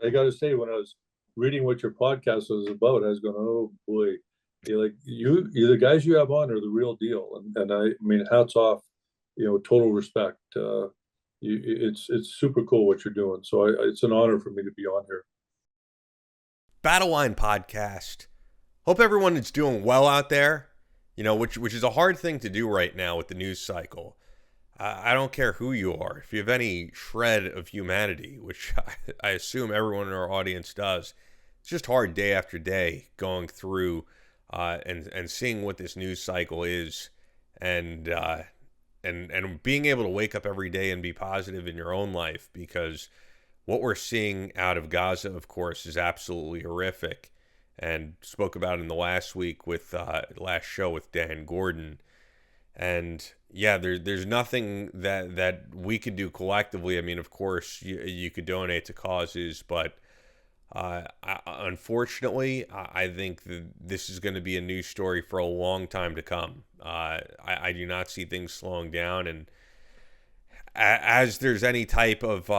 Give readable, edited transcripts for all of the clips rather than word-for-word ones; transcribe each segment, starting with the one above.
I got to say, when I was reading what your podcast was about, I was going, "Oh boy, you the guys you have on are the real deal." And I mean, hats off, total respect. It's super cool what you're doing. So it's an honor for me to be on here. Battle Line podcast. Hope everyone is doing well out there. Which is a hard thing to do right now with the news cycle. I don't care who you are. If you have any shred of humanity, which I assume everyone in our audience does, it's just hard day after day going through and seeing what this news cycle is, and and being able to wake up every day and be positive in your own life, because what we're seeing out of Gaza, of course, is absolutely horrific, and spoke about in the last week with last show with Dan Gordon. And yeah, there's nothing that we could do collectively. I mean, of course, you could donate to causes, but unfortunately, I think that this is going to be a news story for a long time to come. I do not see things slowing down, and as there's any type of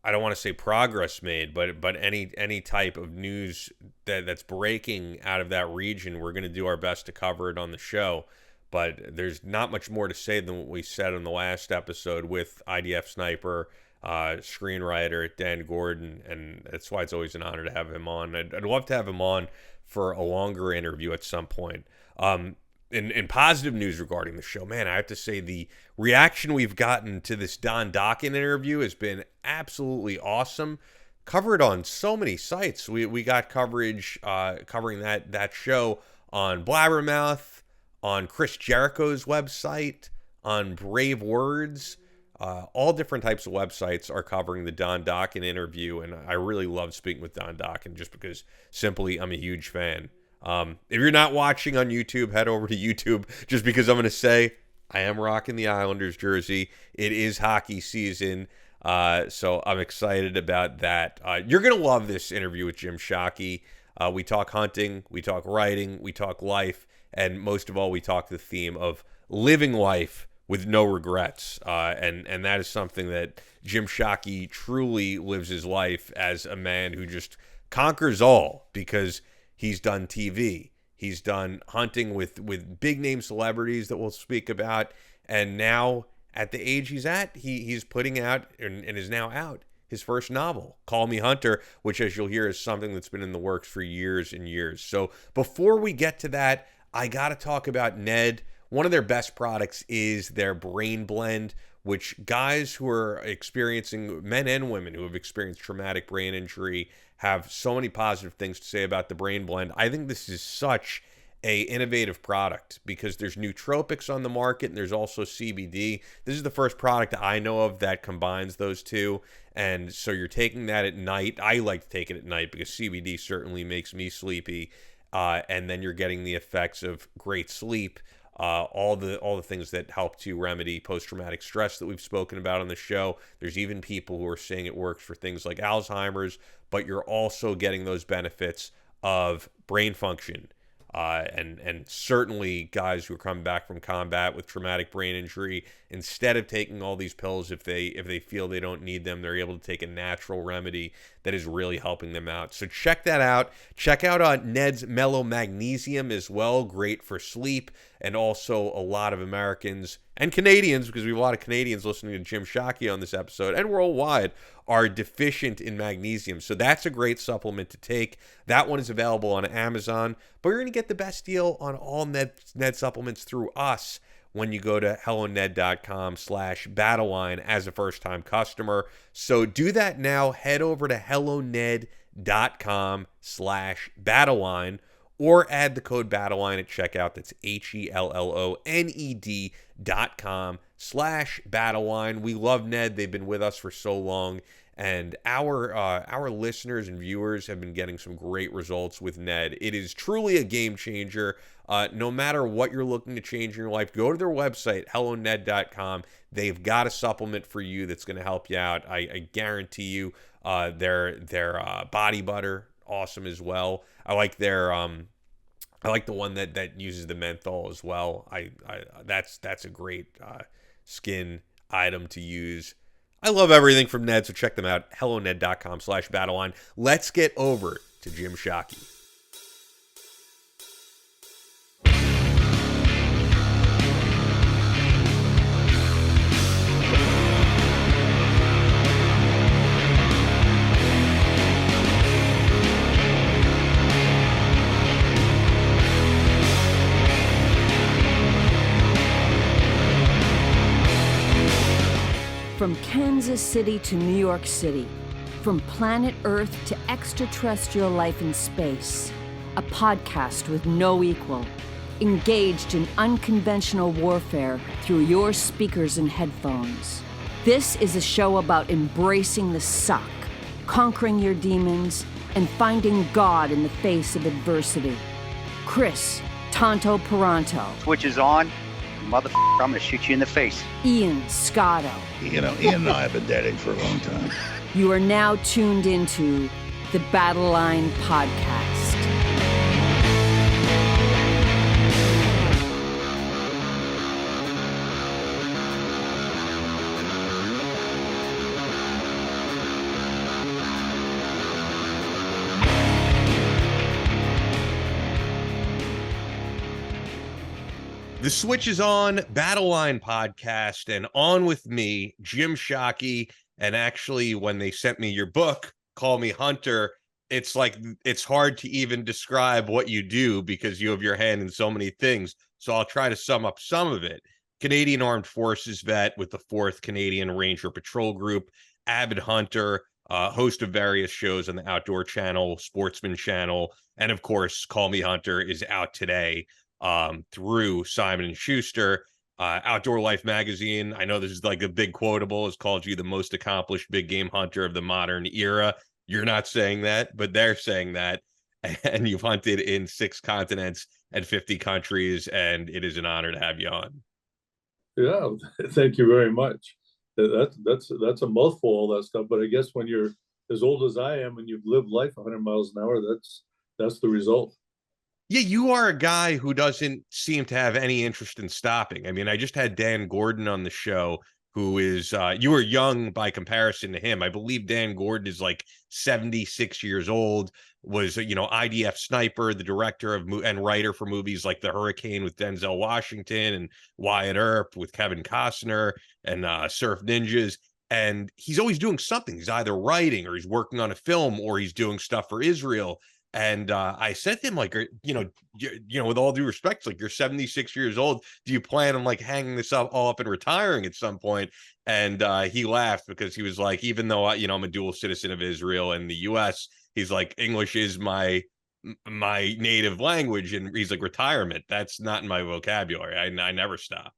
I don't want to say progress made, but any type of news that's breaking out of that region, we're going to do our best to cover it on the show. But there's not much more to say than what we said in the last episode with IDF sniper, screenwriter Dan Gordon, and that's why it's always an honor to have him on. I'd love to have him on for a longer interview at some point. In positive news regarding the show, man, I have to say the reaction we've gotten to this Don Dokken interview has been absolutely awesome. Covered on so many sites. We got coverage covering that show on Blabbermouth, on Chris Jericho's website, on Brave Words. All different types of websites are covering the Don Dokken interview, and I really love speaking with Don Dokken just because simply I'm a huge fan. If you're not watching on YouTube, head over to YouTube, just because I'm going to say I am rocking the Islanders jersey. It is hockey season, so I'm excited about that. You're going to love this interview with Jim Shockey. We talk hunting, we talk writing, we talk life, and most of all, we talk the theme of living life with no regrets. And that is something that Jim Shockey truly lives his life as a man who just conquers all, because he's done TV. He's done hunting with big name celebrities that we'll speak about. And now, at the age he's at, he's putting out and is now out his first novel, Call Me Hunter, which, as you'll hear, is something that's been in the works for years and years. So before we get to that, I got to talk about Ned. One of their best products is their Brain Blend, which guys who are experiencing, men and women who have experienced traumatic brain injury, have so many positive things to say about the Brain Blend. I think this is such a innovative product because there's nootropics on the market and there's also CBD. This is the first product I know of that combines those two. And so you're taking that at night. I like to take it at night because CBD certainly makes me sleepy. And then you're getting the effects of great sleep, all the things that help to remedy post-traumatic stress that we've spoken about on the show. There's even people who are saying it works for things like Alzheimer's, but you're also getting those benefits of brain function. And certainly guys who are coming back from combat with traumatic brain injury, instead of taking all these pills, if they feel they don't need them, they're able to take a natural remedy that is really helping them out. So check that out. Check out Ned's Mellow Magnesium as well, great for sleep, and also a lot of Americans and Canadians, because we have a lot of Canadians listening to Jim Shockey on this episode and worldwide, are deficient in magnesium. So that's a great supplement to take. That one is available on Amazon, but you're going to get the best deal on all Ned supplements through us when you go to helloned.com/battleline as a first-time customer. So do that now. Head over to helloned.com/battleline or add the code BATTLELINE at checkout. That's HELLONED.com/BATTLELINE. We love Ned. They've been with us for so long. And our listeners and viewers have been getting some great results with Ned. It is truly a game changer. No matter what you're looking to change in your life, go to their website, helloned.com. They've got a supplement for you that's going to help you out. I guarantee you. Their body butter, awesome as well. I like the one that uses the menthol as well. That's a great skin item to use. I love everything from Ned, so check them out. HelloNed.com/battleline. Let's get over to Jim Shockey. From Kansas City to New York City, from planet Earth to extraterrestrial life in space, a podcast with no equal, engaged in unconventional warfare through your speakers and headphones. This is a show about embracing the suck, conquering your demons, and finding God in the face of adversity. Chris Tonto Peranto. Switch is on. Motherfucker, I'm gonna shoot you in the face. Ian Scotto. You know, Ian and I have been dating for a long time. You are now tuned into the Battle Line Podcast. The Switch is on, Battle Line Podcast, and on with me, Jim Shockey. And actually, when they sent me your book, Call Me Hunter, it's like it's hard to even describe what you do because you have your hand in so many things. So I'll try to sum up some of it. Canadian Armed Forces vet with the 4th Canadian Ranger Patrol Group, avid hunter, host of various shows on the Outdoor Channel, Sportsman Channel, and of course, Call Me Hunter is out today through Simon & Schuster. Outdoor Life magazine, I know this is like a big quotable, has called you the most accomplished big game hunter of the modern era. You're not saying that, but they're saying that. And you've hunted in 6 continents and 50 countries, and it is an honor to have you on. Yeah, thank you very much. That's a mouthful, all that stuff. But I guess when you're as old as I am and you've lived life 100 miles an hour, that's the result. Yeah, you are a guy who doesn't seem to have any interest in stopping. I mean, I just had Dan Gordon on the show, who is, you were young by comparison to him. I believe Dan Gordon is like 76 years old, was, IDF sniper, the director of and writer for movies like The Hurricane with Denzel Washington and Wyatt Earp with Kevin Costner and Surf Ninjas. And he's always doing something. He's either writing or he's working on a film or he's doing stuff for Israel. And I said to him, like, with all due respect, like, you're 76 years old. Do you plan on like hanging this up all up and retiring at some point? And he laughed because he was like, even though I'm a dual citizen of Israel and the U.S., he's like, English is my native language, and he's like, retirement, that's not in my vocabulary. I never stop.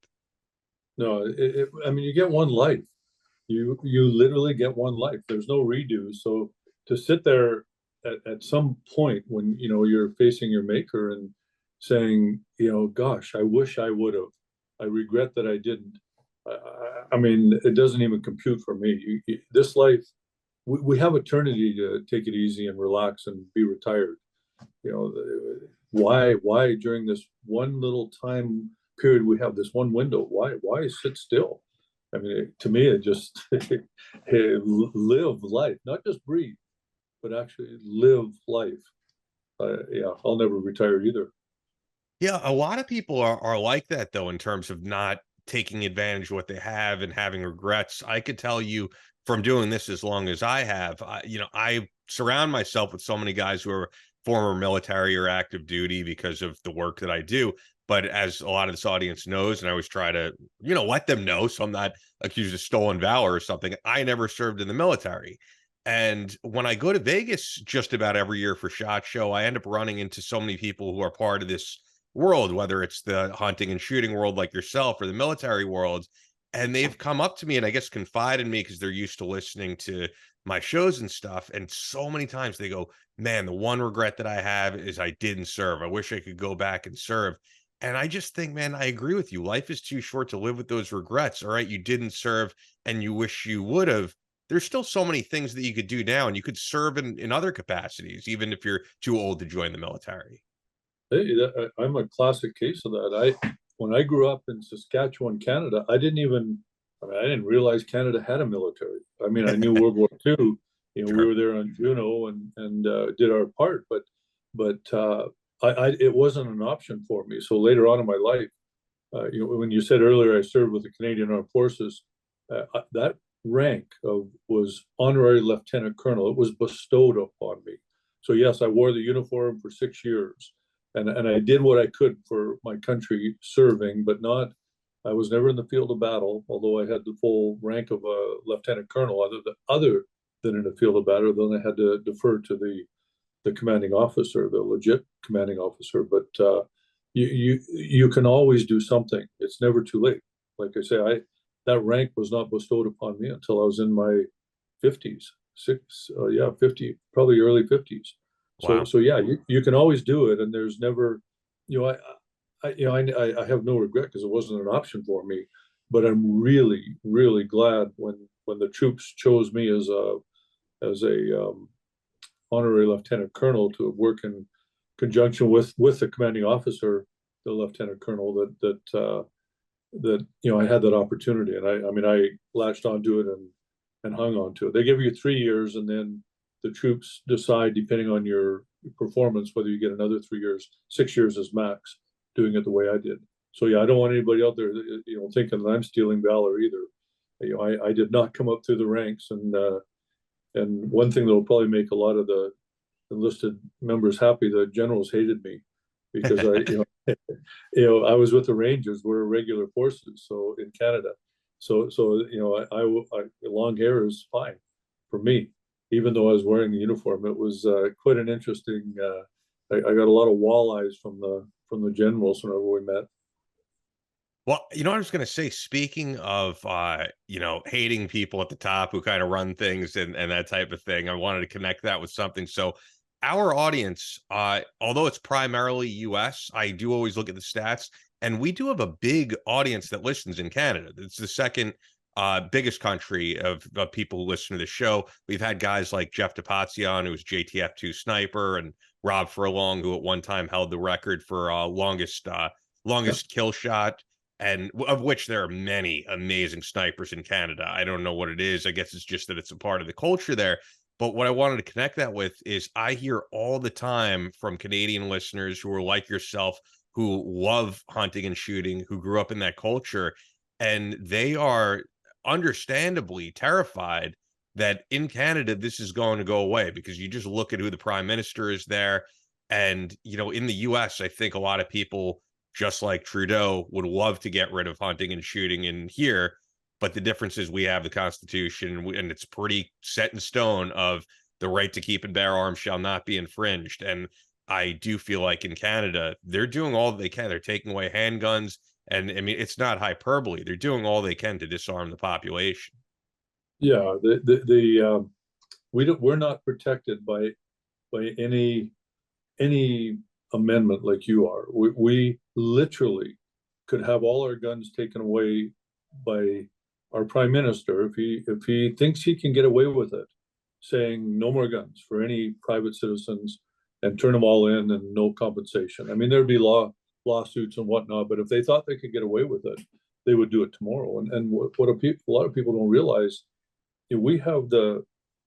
No, I mean, you get one life. You literally get one life. There's no redo. So to sit there at some point when you're facing your maker and saying, gosh, I wish I would have, I regret that I didn't. I mean, it doesn't even compute for me. This life, we have eternity to take it easy and relax and be retired. Why during this one little time period we have, this one window, why sit still? I mean, to me, it just live life, not just breathe, but actually live life. Yeah, I'll never retire either. Yeah, a lot of people are like that, though, in terms of not taking advantage of what they have and having regrets. I could tell you from doing this as long as I have, I surround myself with so many guys who are former military or active duty because of the work that I do. But as a lot of this audience knows, and I always try to, let them know, so I'm not accused of stolen valor or something, I never served in the military. And when I go to Vegas just about every year for SHOT Show, I end up running into so many people who are part of this world, whether it's the hunting and shooting world like yourself or the military world. And they've come up to me and I guess confide in me because they're used to listening to my shows and stuff. And so many times they go, man, the one regret that I have is I didn't serve. I wish I could go back and serve. And I just think, man, I agree with you. Life is too short to live with those regrets. All right, you didn't serve and you wish you would have. There's still so many things that you could do now, and you could serve in other capacities, even if you're too old to join the military. Hey, I'm a classic case of that. When I grew up in Saskatchewan, Canada, I didn't even I mean, I didn't realize Canada had a military. I mean, I knew World War II. You know, we Sure. were there on Juno and did our part, but it wasn't an option for me. So later on in my life, you know, when you said earlier I served with the Canadian Armed Forces, that rank was honorary lieutenant colonel. It was bestowed upon me. So yes, I wore the uniform for 6 years, and I did what I could for my country serving, but not. I was never in the field of battle, although I had the full rank of a lieutenant colonel. Other than in the field of battle, then I had to defer to the commanding officer, the legit commanding officer. But you can always do something. It's never too late. Like I say, that rank was not bestowed upon me until I was in my 50s, 50, probably early 50s. Wow. So yeah, you can always do it, and there's never, you know, I have no regret because it wasn't an option for me. But I'm really, really glad when the troops chose me as a honorary lieutenant colonel to work in conjunction with the commanding officer, the lieutenant colonel, that you know I had that opportunity, and I mean I latched onto it and hung on to it. They give you 3 years, and then the troops decide, depending on your performance, whether you get another 3 years. 6 years is max, doing it the way I did. So yeah, I don't want anybody out there, you know, thinking that I'm stealing valor either. You know, I did not come up through the ranks, and one thing that will probably make a lot of the enlisted members happy, the generals hated me because you know, I was with the Rangers. We're regular forces, so in Canada. So you know, long hair is fine for me, even though I was wearing the uniform. It was quite an interesting. I got a lot of walleyes from the generals whenever we met. Well, you know what I was going to say, speaking of, you know, hating people at the top who kind of run things and that type of thing, I wanted to connect that with something. So our audience, although it's primarily US, I do always look at the stats, and we do have a big audience that listens in Canada. It's the second biggest country of people who listen to the show. We've had guys like Jeff DePazzion, who was JTF2 sniper, and Rob Furlong, who at one time held the record for longest kill shot, and of which there are many amazing snipers in Canada. I don't know what it is. I guess it's just that it's a part of the culture there. But what I wanted to connect that with is I hear all the time from Canadian listeners who are like yourself, who love hunting and shooting, who grew up in that culture, and they are understandably terrified that in Canada this is going to go away, because you just look at who the prime minister is there. And, you know, in the US, I think a lot of people, just like Trudeau, would love to get rid of hunting and shooting in here. But the difference is we have the Constitution, and it's pretty set in stone of the right to keep and bear arms shall not be infringed. And I do feel like in Canada, they're doing all they can. They're taking away handguns. And I mean, it's not hyperbole. They're doing all they can to disarm the population. Yeah, we're not protected by any amendment like you are. We literally could have all our guns taken away by our prime minister if he thinks he can get away with it, saying no more guns for any private citizens and turn them all in and no compensation. I mean, there'd be lawsuits and whatnot, but if they thought they could get away with it, they would do it tomorrow. And what a lot of people don't realize, we have the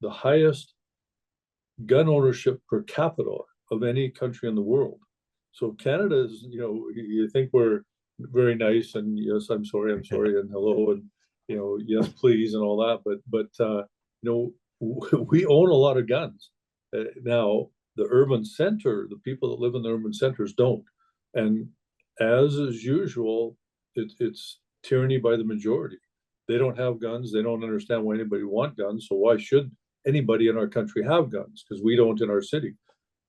highest gun ownership per capita of any country in the world. So Canada is, you know, you think we're very nice and yes, I'm sorry, and hello, and you know, yes, please, and all that, but you know, we own a lot of guns. Now, the urban center, the people that live in the urban centers don't, and as is usual, it's tyranny by the majority. They don't have guns. They don't understand why anybody want guns. So why should anybody in our country have guns? Because we don't in our city.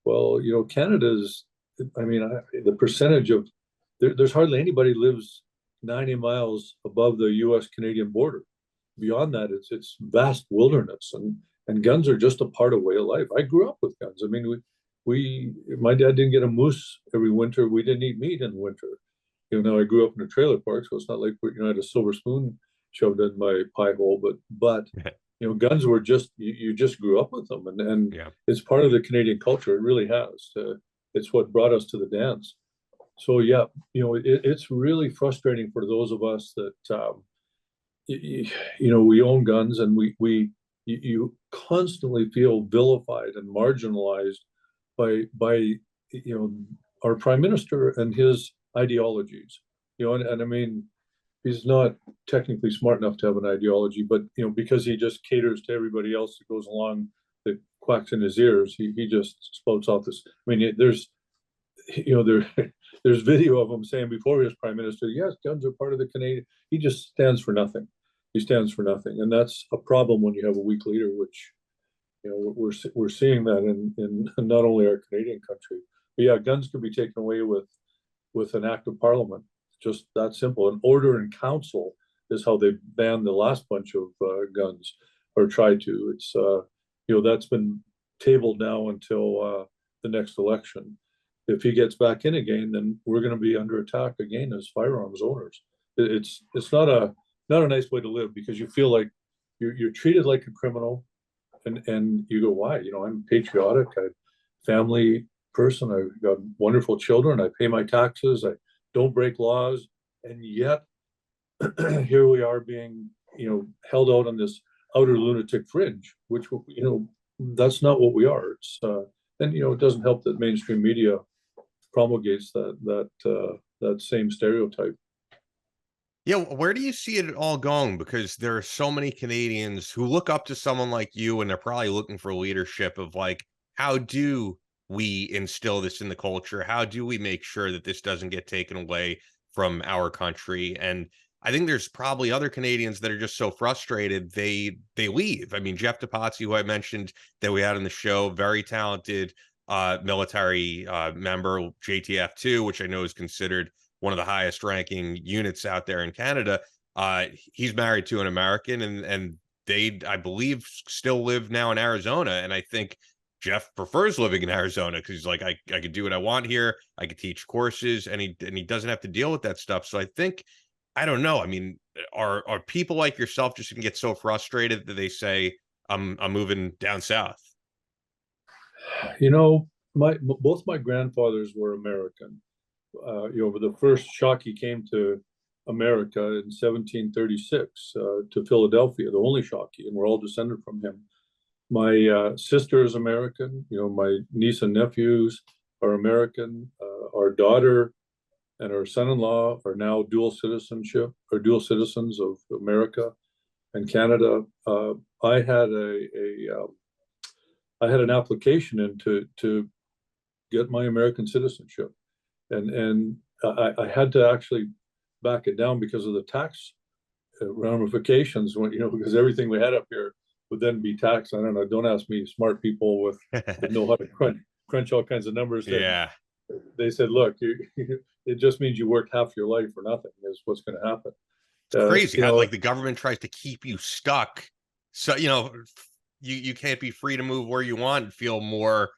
Well, you know, Canada's, I mean, the percentage of, there's hardly anybody lives 90 miles above the U.S.-Canadian border. Beyond that, it's vast wilderness, and guns are just a part of way of life. I grew up with guns. I mean, my dad didn't get a moose every winter. We didn't eat meat in the winter. You know, I grew up in a trailer park, so it's not like you know, I had a silver spoon shoved in my pie hole. But you know, guns were just you just grew up with them, and Yeah. it's part of the Canadian culture. It really has. It's what brought us to the dance. So yeah, you know, it's really frustrating for those of us that we own guns, and you constantly feel vilified and marginalized by our prime minister and his ideologies. And I mean, he's not technically smart enough to have an ideology, but because he just caters to everybody else that goes along, that quacks in his ears, he just spouts off this. I mean, there's video of him saying before he was prime minister, yes, guns are part of the Canadian. He just stands for nothing. He stands for nothing, and that's a problem when you have a weak leader, which we're seeing that in not only our Canadian country, but yeah, guns can be taken away with an act of parliament. Just that simple. An order in council is how they banned the last bunch of guns, or tried to. It's that's been tabled now until the next election. If he gets back in again, then we're going to be under attack again as firearms owners. It's not a nice way to live, because you feel like you're treated like a criminal, and you go, why? I'm patriotic, I'm a family person, I've got wonderful children, I pay my taxes, I don't break laws, and yet here we are being held out on this outer lunatic fringe, which that's not what we are. It's and it doesn't help that mainstream media promulgates that same stereotype. Yeah, where do you see it all going? Because there are so many Canadians who look up to someone like you, and they're probably looking for leadership of like, how do we instill this in the culture? How do we make sure that this doesn't get taken away from our country? And I think there's probably other Canadians that are just so frustrated they leave. I mean, Jeff DePazzi, who I mentioned that we had on the show, very talented military member, JTF2, which I know is considered one of the highest ranking units out there in Canada. He's married to an American, and they, I believe, still live now in Arizona. And I think Jeff prefers living in Arizona because he's like, I could do what I want here. I could teach courses, and he doesn't have to deal with that stuff. So I think, I don't know. I mean, are people like yourself just gonna get so frustrated that they say, I'm moving down south? Both my grandfathers were American. The first Shockey came to America in 1736 to Philadelphia, the only Shockey, and we're all descended from him. My sister is American. My niece and nephews are American. Our daughter and our son-in-law are now dual citizens of America and Canada. I had I had an application in to get my American citizenship, and I had to actually back it down because of the tax ramifications. Because everything we had up here would then be taxed. I don't know. Don't ask me. Smart people that know how to crunch all kinds of numbers. Yeah. They said, look, it just means you worked half your life for nothing. Is what's going to happen. It's crazy how like the government tries to keep you stuck. So you can't be free to move where you want and feel more,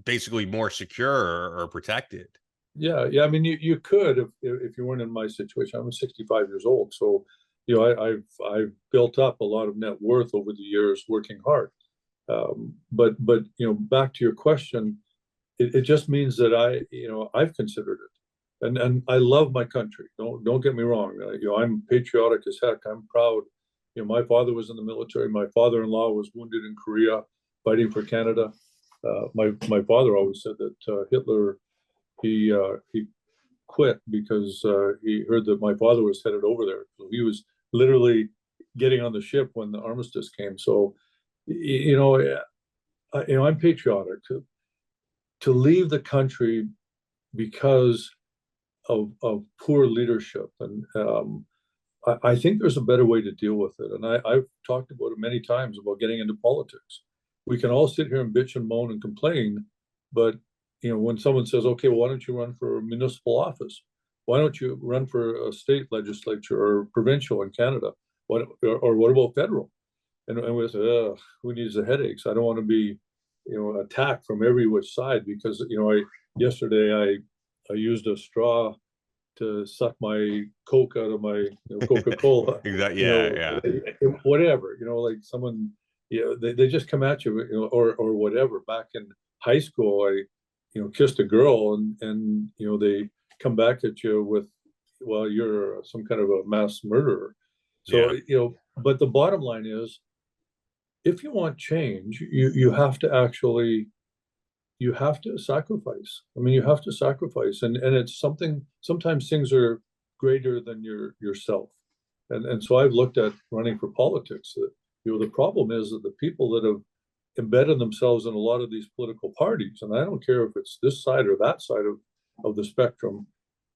basically more secure or protected. Yeah. I mean, you could if you weren't in my situation. I'm 65 years old, so I've built up a lot of net worth over the years working hard. But back to your question, it just means that I've considered it, and I love my country. Don't get me wrong. I'm patriotic as heck. I'm proud. My father was in the military. My father-in-law was wounded in Korea, fighting for Canada. My father always said that Hitler, he quit because he heard that my father was headed over there. So he was literally getting on the ship when the armistice came. So, I'm patriotic. To leave the country because of poor leadership, and I think there's a better way to deal with it. And I've talked about it many times about getting into politics. We can all sit here and bitch and moan and complain, but when someone says, okay, well, why don't you run for a municipal office? Why don't you run for a state legislature or provincial in Canada? Or what about federal? And we say, who needs the headaches? I don't want to be, attacked from every which side, because, yesterday I used a straw to suck my Coke out of my Coca-Cola. Exactly. Yeah. Whatever, like someone, they just come at you, or whatever. Back in high school, I kissed a girl, and they come back at you with, well, you're some kind of a mass murderer. So, Yeah. but the bottom line is, if you want change, you have to actually, you have to sacrifice. I mean, you have to sacrifice, and it's something. Sometimes things are greater than yourself, and so I've looked at running for politics. That the problem is that the people that have embedded themselves in a lot of these political parties, and I don't care if it's this side or that side of the spectrum.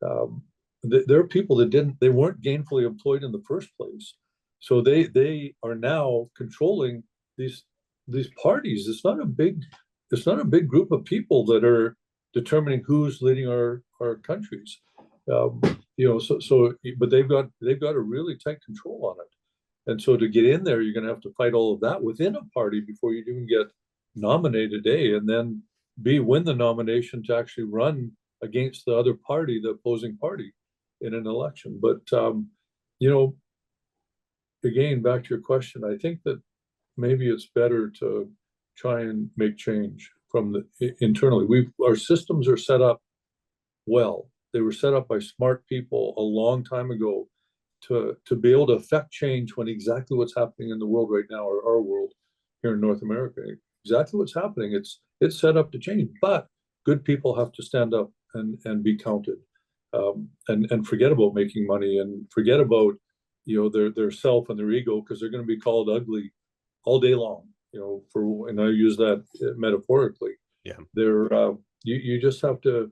Um, there are people that they weren't gainfully employed in the first place, so they are now controlling these parties. It's not a big group of people that are determining who's leading our countries. Um, but they've got a really tight control on it. And so to get in there, you're going to have to fight all of that within a party before you even get nominated, A, and then B, win the nomination to actually run against the other party, the opposing party, in an election. But you know, again, back to your question, I think that maybe it's better to try and make change from the internally. Our systems are set up well. They were set up by smart people a long time ago to be able to affect change when exactly what's happening in the world right now, or our world here in North America, exactly what's happening. It's set up to change, but good people have to stand up and be counted, and forget about making money and forget about their self and their ego, because they're going to be called ugly all day long. And I use that metaphorically. Yeah. You just have to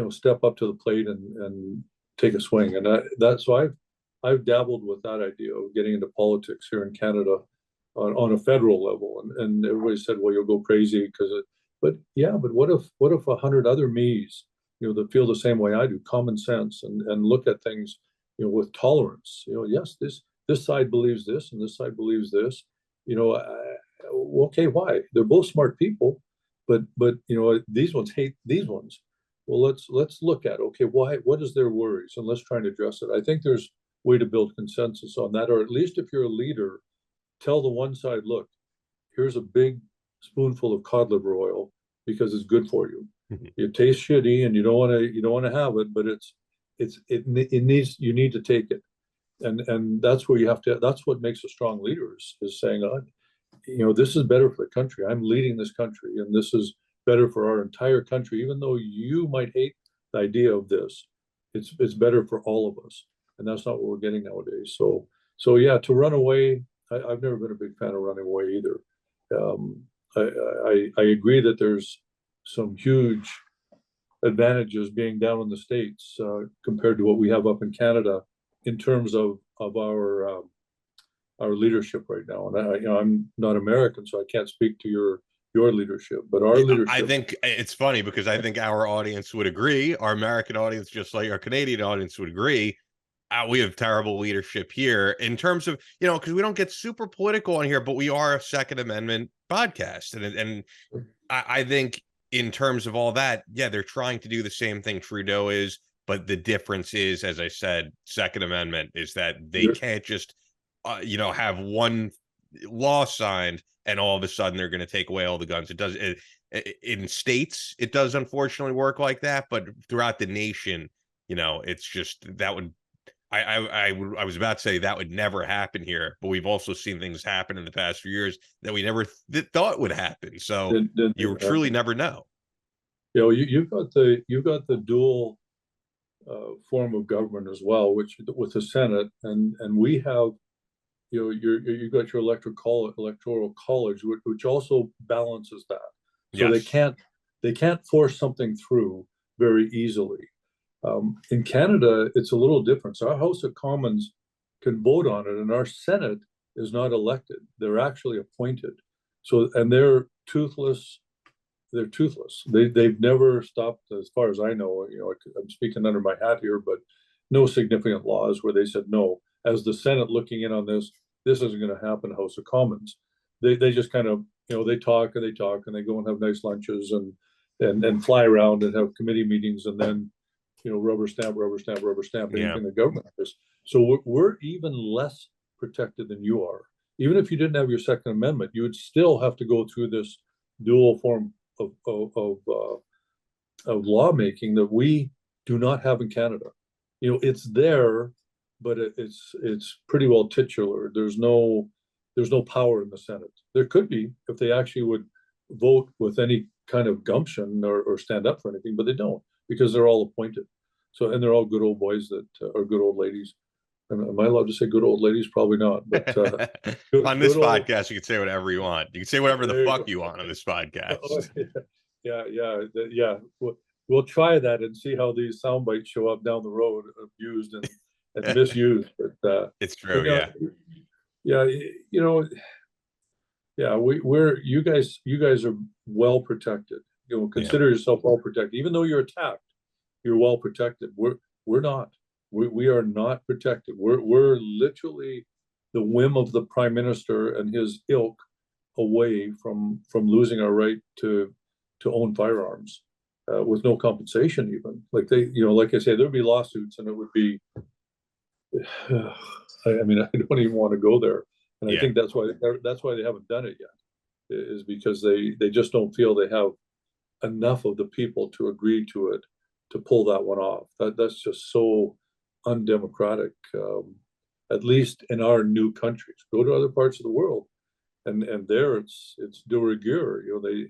step up to the plate and take a swing. And so I've dabbled with that idea of getting into politics here in Canada on a federal level, and everybody said, well, you'll go crazy but what if 100 other me's that feel the same way I do, common sense, and look at things with tolerance. Yes, this side believes this and this side believes this. Okay, why? They're both smart people, but these ones hate these ones. Well, let's look at, okay, why? What is their worries, and let's try and address it. I think there's a way to build consensus on that, or at least if you're a leader, tell the one side, look, here's a big spoonful of cod liver oil because it's good for you. It tastes shitty, and you don't want to have it, but you need to take it, and that's where you have to. That's what makes a strong leader is saying, this is better for the country. I'm leading this country, and this is better for our entire country. Even though you might hate the idea of this, it's better for all of us, and that's not what we're getting nowadays. So yeah, to run away, I've never been a big fan of running away either. I agree that there's some huge advantages being down in the States compared to what we have up in Canada in terms of our leadership right now. And I'm not American, so I can't speak to your leadership, but our leadership. I think it's funny because I think our audience would agree. Our American audience, just like our Canadian audience, would agree. We have terrible leadership here in terms of, because we don't get super political on here, but we are a Second Amendment podcast. And I think in terms of all that, yeah, they're trying to do the same thing Trudeau is, but the difference is, as I said, Second Amendment is that they can't just, have one law signed and all of a sudden they're going to take away all the guns. In states, it does unfortunately work like that, but throughout the nation, it's just that would. I was about to say that would never happen here, but we've also seen things happen in the past few years that we never thought would happen. So you truly never know. You've got the dual form of government as well, which with the Senate, and we have, you've got your electoral college, which also balances that. So yes. They can't force something through very easily. In Canada, it's a little different. So our House of Commons can vote on it, and our Senate is not elected. They're actually appointed. So, and they're toothless. They've never stopped, as far as I know. I'm speaking under my hat here, but no significant laws where they said no. As the Senate looking in on this isn't going to happen. House of Commons, they just kind of they talk and they go and have nice lunches and fly around and have committee meetings, and then rubber stamp anything the government does. So we're even less protected than you are. Even if you didn't have your Second Amendment, you would still have to go through this dual form of lawmaking that we do not have in Canada. It's there, but it's pretty well titular. There's no power in the Senate. There could be if they actually would vote with any kind of gumption or stand up for anything, but they don't because they're all appointed. So, and they're all good old boys that are good old ladies. Am I allowed to say good old ladies? Probably not. But on this podcast, you can say whatever you want. You can say whatever the fuck you want on this podcast. Yeah. We'll try that and see how these sound bites show up down the road, abused and misused. But it's true, yeah. Yeah, we're you guys are well protected. Consider yourself well protected. Even though you're attacked, you're well protected. We're not. We are not protected. We're literally the whim of the prime minister and his ilk away from losing our right to own firearms with no compensation. Even like like I say, there'd be lawsuits, and it would be. I mean, I don't even want to go there, and I think that's why they haven't done it yet, is because they just don't feel they have enough of the people to agree to it to pull that one off. That's just so undemocratic, at least in our new countries. Go to other parts of the world, and there it's de rigueur. They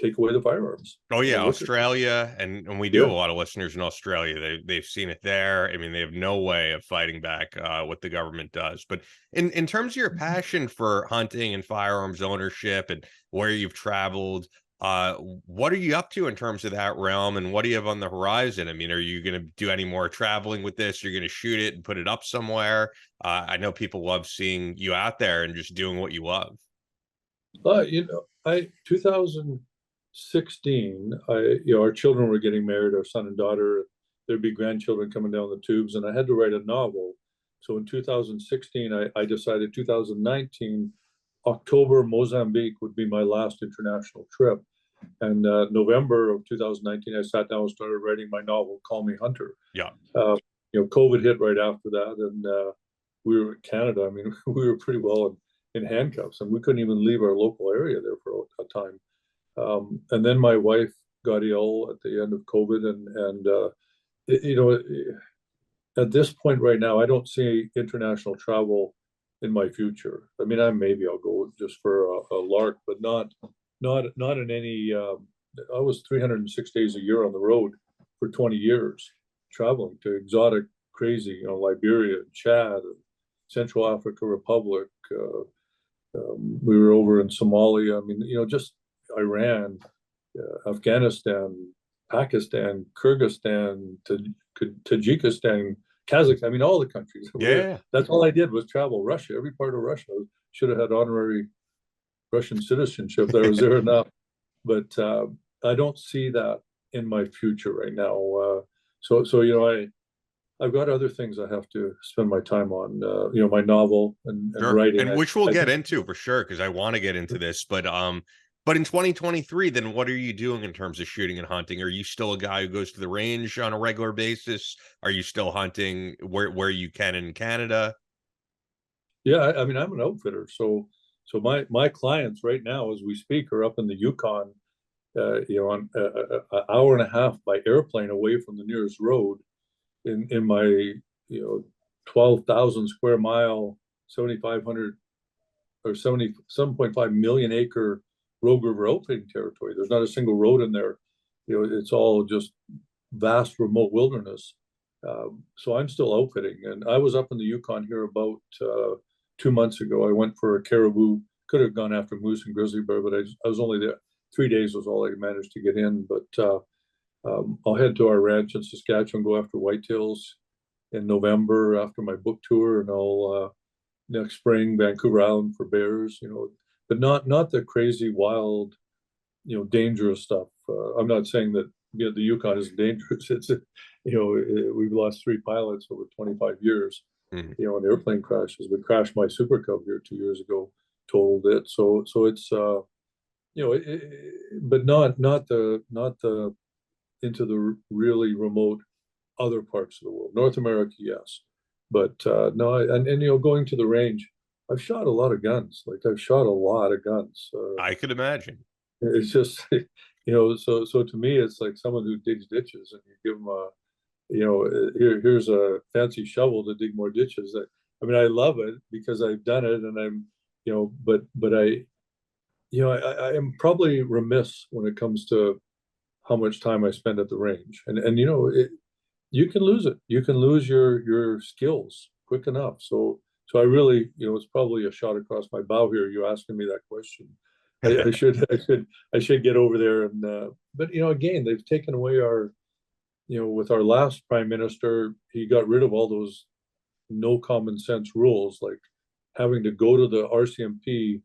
take away the firearms. Oh yeah, Australia, and we do have a lot of listeners in Australia. They've seen it there. I mean, they have no way of fighting back what the government does. But in terms of your passion for hunting and firearms ownership and where you've traveled, what are you up to in terms of that realm, and what do you have on the horizon? I mean, are you going to do any more traveling with this? You're going to shoot it and put it up somewhere? I know people love seeing you out there and just doing what you love. 2016, our children were getting married, our son and daughter. There'd be grandchildren coming down the tubes, and I had to write a novel. So in 2016, I decided 2019, October, Mozambique would be my last international trip. And November of 2019, I sat down and started writing my novel, Call Me Hunter. Yeah. COVID hit right after that, and we were in Canada. I mean, we were pretty well in handcuffs, and we couldn't even leave our local area there for a time. And then my wife got ill at the end of COVID, and at this point right now, I don't see international travel in my future. I mean, maybe I'll go just for a lark, but not in any. I was 306 days a year on the road for 20 years, traveling to exotic, crazy, Liberia, Chad, Central Africa Republic. We were over in Somalia. I mean, just Iran, Afghanistan, Pakistan, Kyrgyzstan, Tajikistan, Kazakhstan. I mean, all the countries. Yeah. That's all I did was travel. Russia, every part of Russia. I should have had honorary Russian citizenship. I was there enough. But I don't see that in my future right now. I've got other things I have to spend my time on. My novel and writing, and which we'll get into for sure, because I want to get into this. But in 2023, then what are you doing in terms of shooting and hunting? Are you still a guy who goes to the range on a regular basis? Are you still hunting where you can in Canada? Yeah, I mean, I'm an outfitter, so my clients right now, as we speak, are up in the Yukon, on an hour and a half by airplane away from the nearest road, in my 12,000 square mile, 7,500 or 77.5 million acre Rogue River outfitting territory. There's not a single road in there. It's all just vast remote wilderness. So I'm still outfitting, and I was up in the Yukon here about 2 months ago. I went for a caribou. Could have gone after moose and grizzly bear, but I was only there 3 days was all I managed to get in. But I'll head to our ranch in Saskatchewan, go after whitetails in November after my book tour, and I'll next spring Vancouver Island for bears. But not the crazy wild, dangerous stuff. I'm not saying that the Yukon is dangerous. It's we've lost 3 pilots over 25 years. In airplane crashes. We crashed my Super Cub here 2 years ago, totaled it. So it's but not the into the really remote other parts of the world. North America, yes, but no. And going to the range, I've shot a lot of guns. I've shot a lot of guns. I could imagine. It's just so to me, it's like someone who digs ditches, and you give them here's a fancy shovel to dig more ditches. I mean, I love it because I've done it, and I'm, but I am probably remiss when it comes to how much time I spend at the range, and you can lose it. You can lose your skills quick enough. So I really, it's probably a shot across my bow here. You asking me that question. I should get over there but again, they've taken away with our last prime minister, he got rid of all those no common sense rules, like having to go to the RCMP,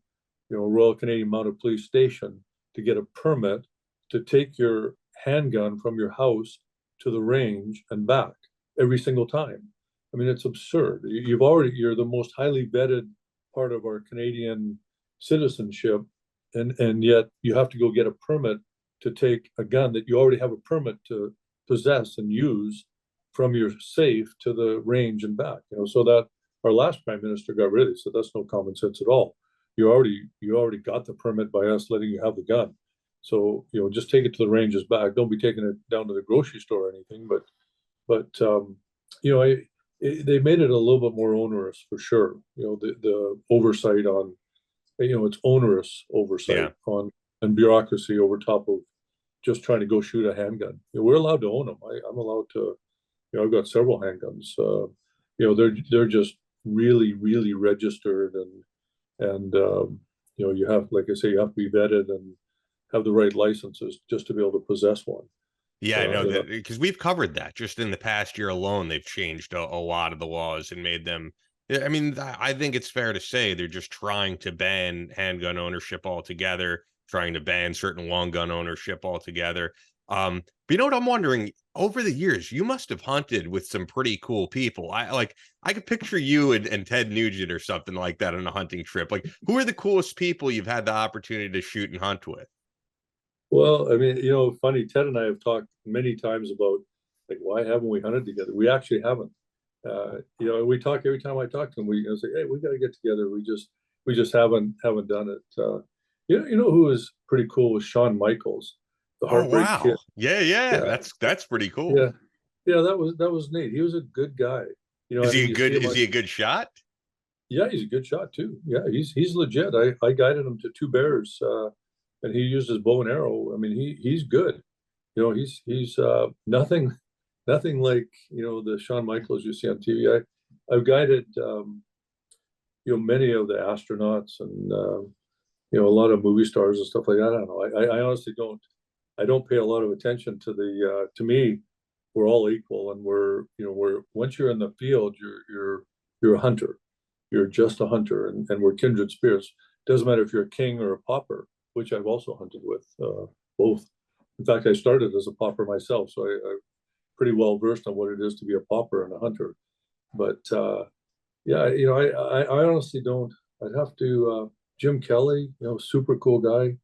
Royal Canadian Mounted Police Station, to get a permit to take your handgun from your house to the range and back every single time. I mean, it's absurd. You're the most highly vetted part of our Canadian citizenship, and yet you have to go get a permit to take a gun that you already have a permit to possess and use from your safe to the range and back. So that our last prime minister got rid of it. So that's no common sense at all. You already got the permit by us letting you have the gun. So just take it to the ranges back. Don't be taking it down to the grocery store or anything. But they made it a little bit more onerous for sure. The oversight on, it's onerous oversight Yeah. on and bureaucracy over top of just trying to go shoot a handgun. We're allowed to own them. I'm allowed to. I've got several handguns. They're just really, really registered, and you have, like I say, you have to be vetted and have the right licenses just to be able to possess one. Yeah, I know that, because we've covered that just in the past year alone. They've changed a lot of the laws and made them. I mean, I think it's fair to say they're just trying to ban handgun ownership altogether, trying to ban certain long gun ownership altogether. But you know what I'm wondering? Over the years, you must have hunted with some pretty cool people. I could picture you and Ted Nugent or something like that on a hunting trip. Like, who are the coolest people you've had the opportunity to shoot and hunt with? Well, I mean, funny, Ted and I have talked many times about, like, why haven't we hunted together? We actually haven't. We talk every time I talk to him. We say, hey, we got to get together. We just haven't done it. Who was pretty cool was Shawn Michaels, the Oh Heartbreak wow, Kid. yeah, Yeah, that's pretty cool. yeah, yeah. That was neat. He was a good guy. Is he a You see good? him Is he a good shot? Yeah, he's a good shot too. Yeah, he's legit. I guided him to two bears, and he used his bow and arrow. I mean, he's good. He's nothing like the Shawn Michaels you see on TV. I've guided many of the astronauts and a lot of movie stars and stuff like that. I don't know. I honestly don't. I don't pay a lot of attention to the. To me, we're all equal, and we're once you're in the field, you're a hunter. You're just a hunter, and we're kindred spirits. Doesn't matter if you're a king or a pauper, which I've also hunted with, both. In fact, I started as a pauper myself, so I'm pretty well versed on what it is to be a pauper and a hunter. But yeah, I honestly don't. I'd have to. Jim Kelly, super cool guy.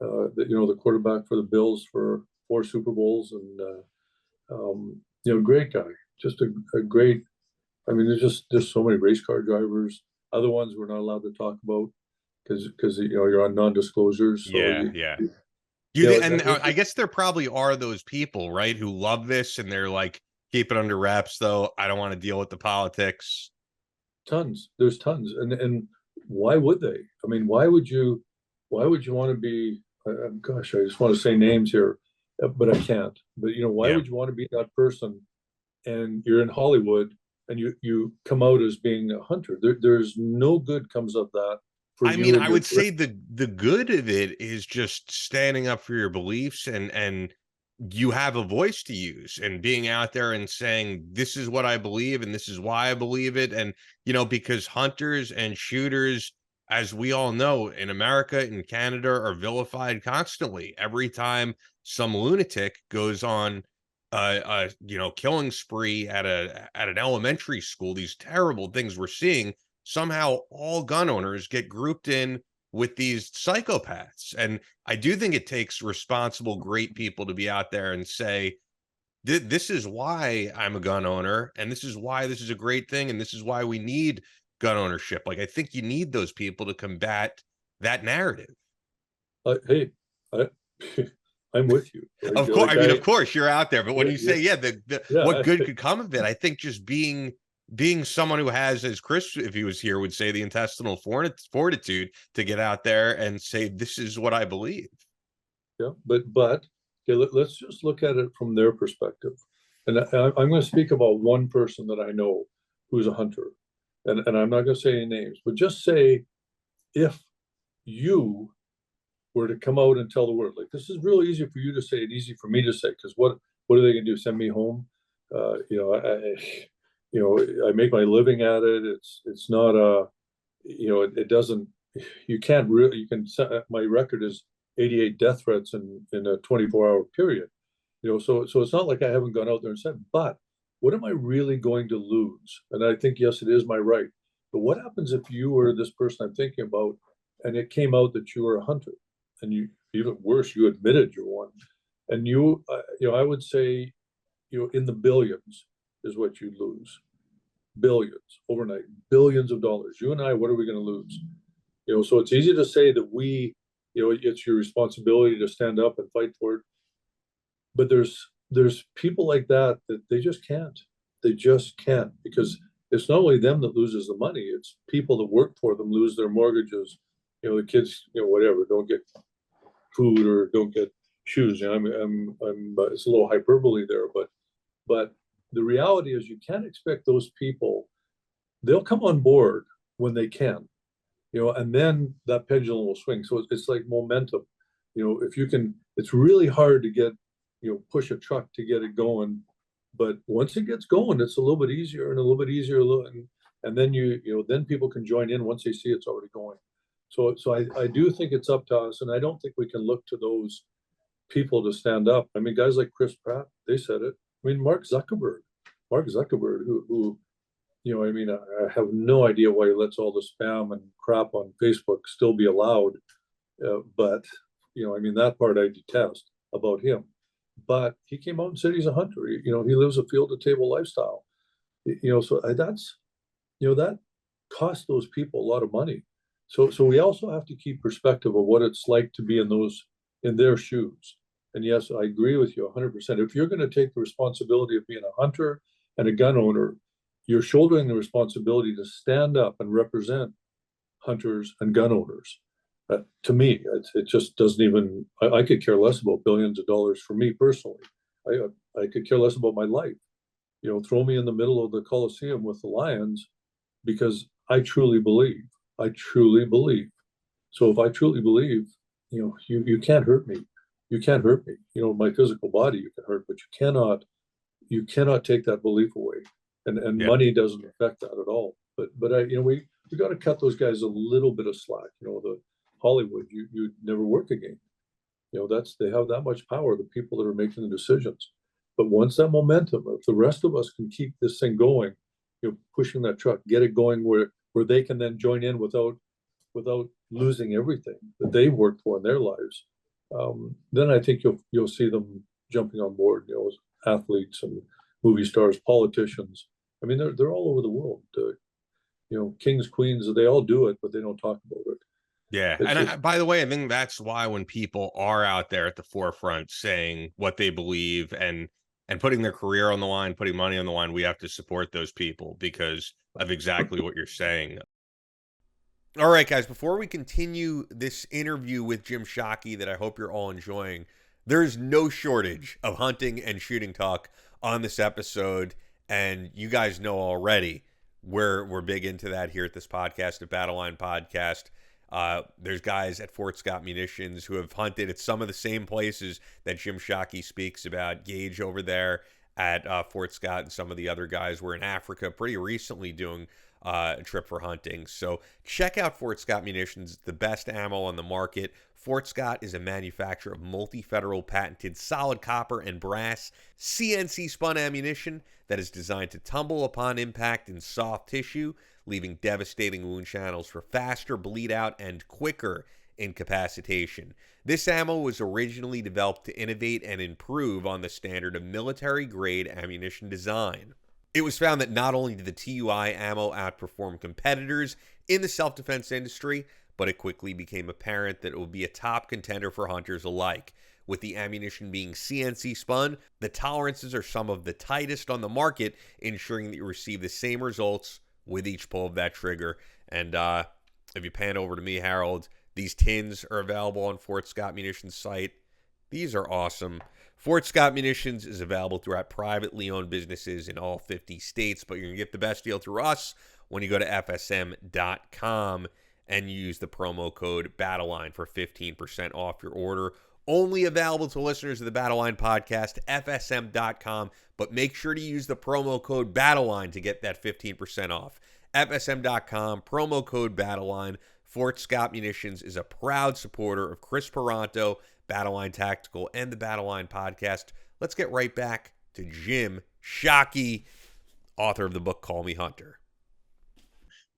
The quarterback for the Bills for 4 Super Bowls, and great guy. Just a great. I mean, there's so many race car drivers. Other ones we're not allowed to talk about because you're on non-disclosures. So Yeah. And I guess there probably are those people, right, who love this and they're like, keep it under wraps, though. I don't want to deal with the politics. Tons. There's tons, and why would they? I mean, why would you want to be? Gosh, I just want to say names here, but I can't. But why would you want to be that person? And you're in Hollywood, and you come out as being a hunter. There's no good comes of that. I mean, I would say the good of it is just standing up for your beliefs and you have a voice to use and being out there and saying, this is what I believe and this is why I believe it. And, because hunters and shooters, as we all know, in America and Canada, are vilified constantly. Every time some lunatic goes on killing spree at an elementary school, these terrible things we're seeing, somehow all gun owners get grouped in with these psychopaths. And I do think it takes responsible, great people to be out there and say, this is why I'm a gun owner, and this is why this is a great thing, and this is why we need gun ownership. Like, I think you need those people to combat that narrative. Hey, I'm with you. Like, Of course, like I mean, of course, you're out there, but when Yeah, you say, yeah. what good could come of it, I think just being someone who has, as Chris, if he was here, would say, the intestinal fortitude to get out there and say, this is what I believe. Yeah, but okay, let's just look at it from their perspective. And I'm going to speak about one person that I know who's a hunter, and I'm not going to say any names, but just say if you were to come out and tell the world, like, this is real easy for you to say and easy for me to say, because what are they going to do? Send me home? I make my living at it. It's not it doesn't. You can't really. You can. My record is 88 death threats in a 24-hour period. So it's not like I haven't gone out there and said, but what am I really going to lose? And I think, yes, it is my right. But what happens if you were this person I'm thinking about, and it came out that you were a hunter, and you, even worse, you admitted you're one, and I would say, in the billions is what you lose, billions overnight, billions of dollars. You and I, what are we going to lose? So it's easy to say that it's your responsibility to stand up and fight for it. But there's people like that they just can't. They just can't, because it's not only them that loses the money, it's people that work for them lose their mortgages. The kids, whatever, don't get food or don't get shoes. It's a little hyperbole there, but the reality is you can't expect those people. They'll come on board when they can, and then that pendulum will swing. So it's like momentum. If you can, it's really hard to get, push a truck to get it going. But once it gets going, it's a little bit easier and a little bit easier. And then then people can join in once they see it's already going. So I do think it's up to us. And I don't think we can look to those people to stand up. I mean, guys like Chris Pratt, they said it. I mean, Mark Zuckerberg, who I have no idea why he lets all the spam and crap on Facebook still be allowed. But that part I detest about him. But he came out and said he's a hunter. He lives a field to table lifestyle. So that cost those people a lot of money. So we also have to keep perspective of what it's like to be in their shoes. And yes, I agree with you 100%. If you're going to take the responsibility of being a hunter and a gun owner, you're shouldering the responsibility to stand up and represent hunters and gun owners. To me, it just doesn't even. I could care less about billions of dollars for me personally. I could care less about my life. Throw me in the middle of the Coliseum with the lions, because I truly believe. I truly believe. So if I truly believe, you can't hurt me. You can't hurt me. My physical body you can hurt, but you cannot take that belief away. And money doesn't affect that at all. But we got to cut those guys a little bit of slack. The Hollywood, you never work again. They have that much power, the people that are making the decisions. But once that momentum, if the rest of us can keep this thing going, pushing that truck, get it going where they can then join in without losing everything that they've worked for in their lives, then I think you'll see them jumping on board. Athletes and movie stars, politicians. I mean, they're all over the world. Kings, queens, they all do it, but they don't talk about it. Yeah. And by the way, I think that's why when people are out there at the forefront saying what they believe and putting their career on the line, putting money on the line, we have to support those people because of exactly what you're saying. All right, guys, before we continue this interview with Jim Shockey that I hope you're all enjoying, there's no shortage of hunting and shooting talk on this episode. And you guys know already we're big into that here at this podcast, at Battle Line Podcast. There's guys at Fort Scott Munitions who have hunted at some of the same places that Jim Shockey speaks about. Gage over there at Fort Scott, and some of the other guys were in Africa pretty recently doing a trip for hunting. So check out Fort Scott Munitions, the best ammo on the market. Fort Scott is a manufacturer of multi-federal patented solid copper and brass CNC spun ammunition that is designed to tumble upon impact in soft tissue, leaving devastating wound channels for faster bleed out and quicker incapacitation. This ammo was originally developed to innovate and improve on the standard of military-grade ammunition design. It was found that not only did the TUI ammo outperform competitors in the self-defense industry, but it quickly became apparent that it would be a top contender for hunters alike. With the ammunition being CNC spun, the tolerances are some of the tightest on the market, ensuring that you receive the same results with each pull of that trigger. And if you pan over to me, Harold, these tins are available on Fort Scott Munitions site. These are awesome. Fort Scott Munitions is available throughout privately owned businesses in all 50 states, but you're going to get the best deal through us when you go to FSM.com and use the promo code BATTLELINE for 15% off your order. Only available to listeners of the Battleline podcast, FSM.com, but make sure to use the promo code BATTLELINE to get that 15% off. FSM.com, promo code BATTLELINE. Fort Scott Munitions is a proud supporter of Chris Peranto, Battleline Tactical, and the Battleline podcast. Let's get right back to Jim Shockey, author of the book Call Me Hunter.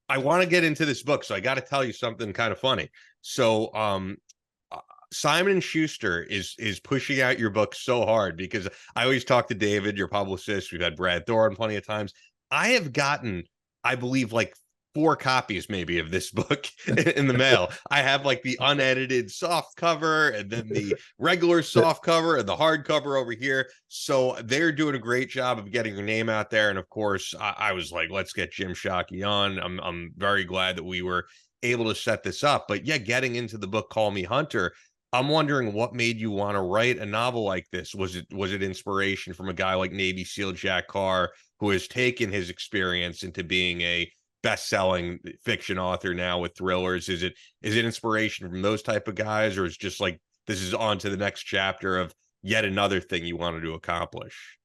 I want to get into this book, so I got to tell you something kind of funny. So, Simon & Schuster is pushing out your book so hard, because I always talk to David, your publicist. We've had Brad Thorne plenty of times. I have gotten, I believe, like 4 copies maybe of this book in the mail. I have like the unedited soft cover, and then the regular soft cover, and the hard cover over here. So they're doing a great job of getting your name out there. And of course, I was like, let's get Jim Shockey on. I'm very glad that we were able to set this up. But yeah, getting into the book Call Me Hunter, I'm wondering what made you want to write a novel like this. Was it inspiration from a guy like Navy SEAL Jack Carr, who has taken his experience into being a best-selling fiction author now with thrillers? Is it inspiration from those type of guys, or is it just like this is on to the next chapter of yet another thing you wanted to accomplish?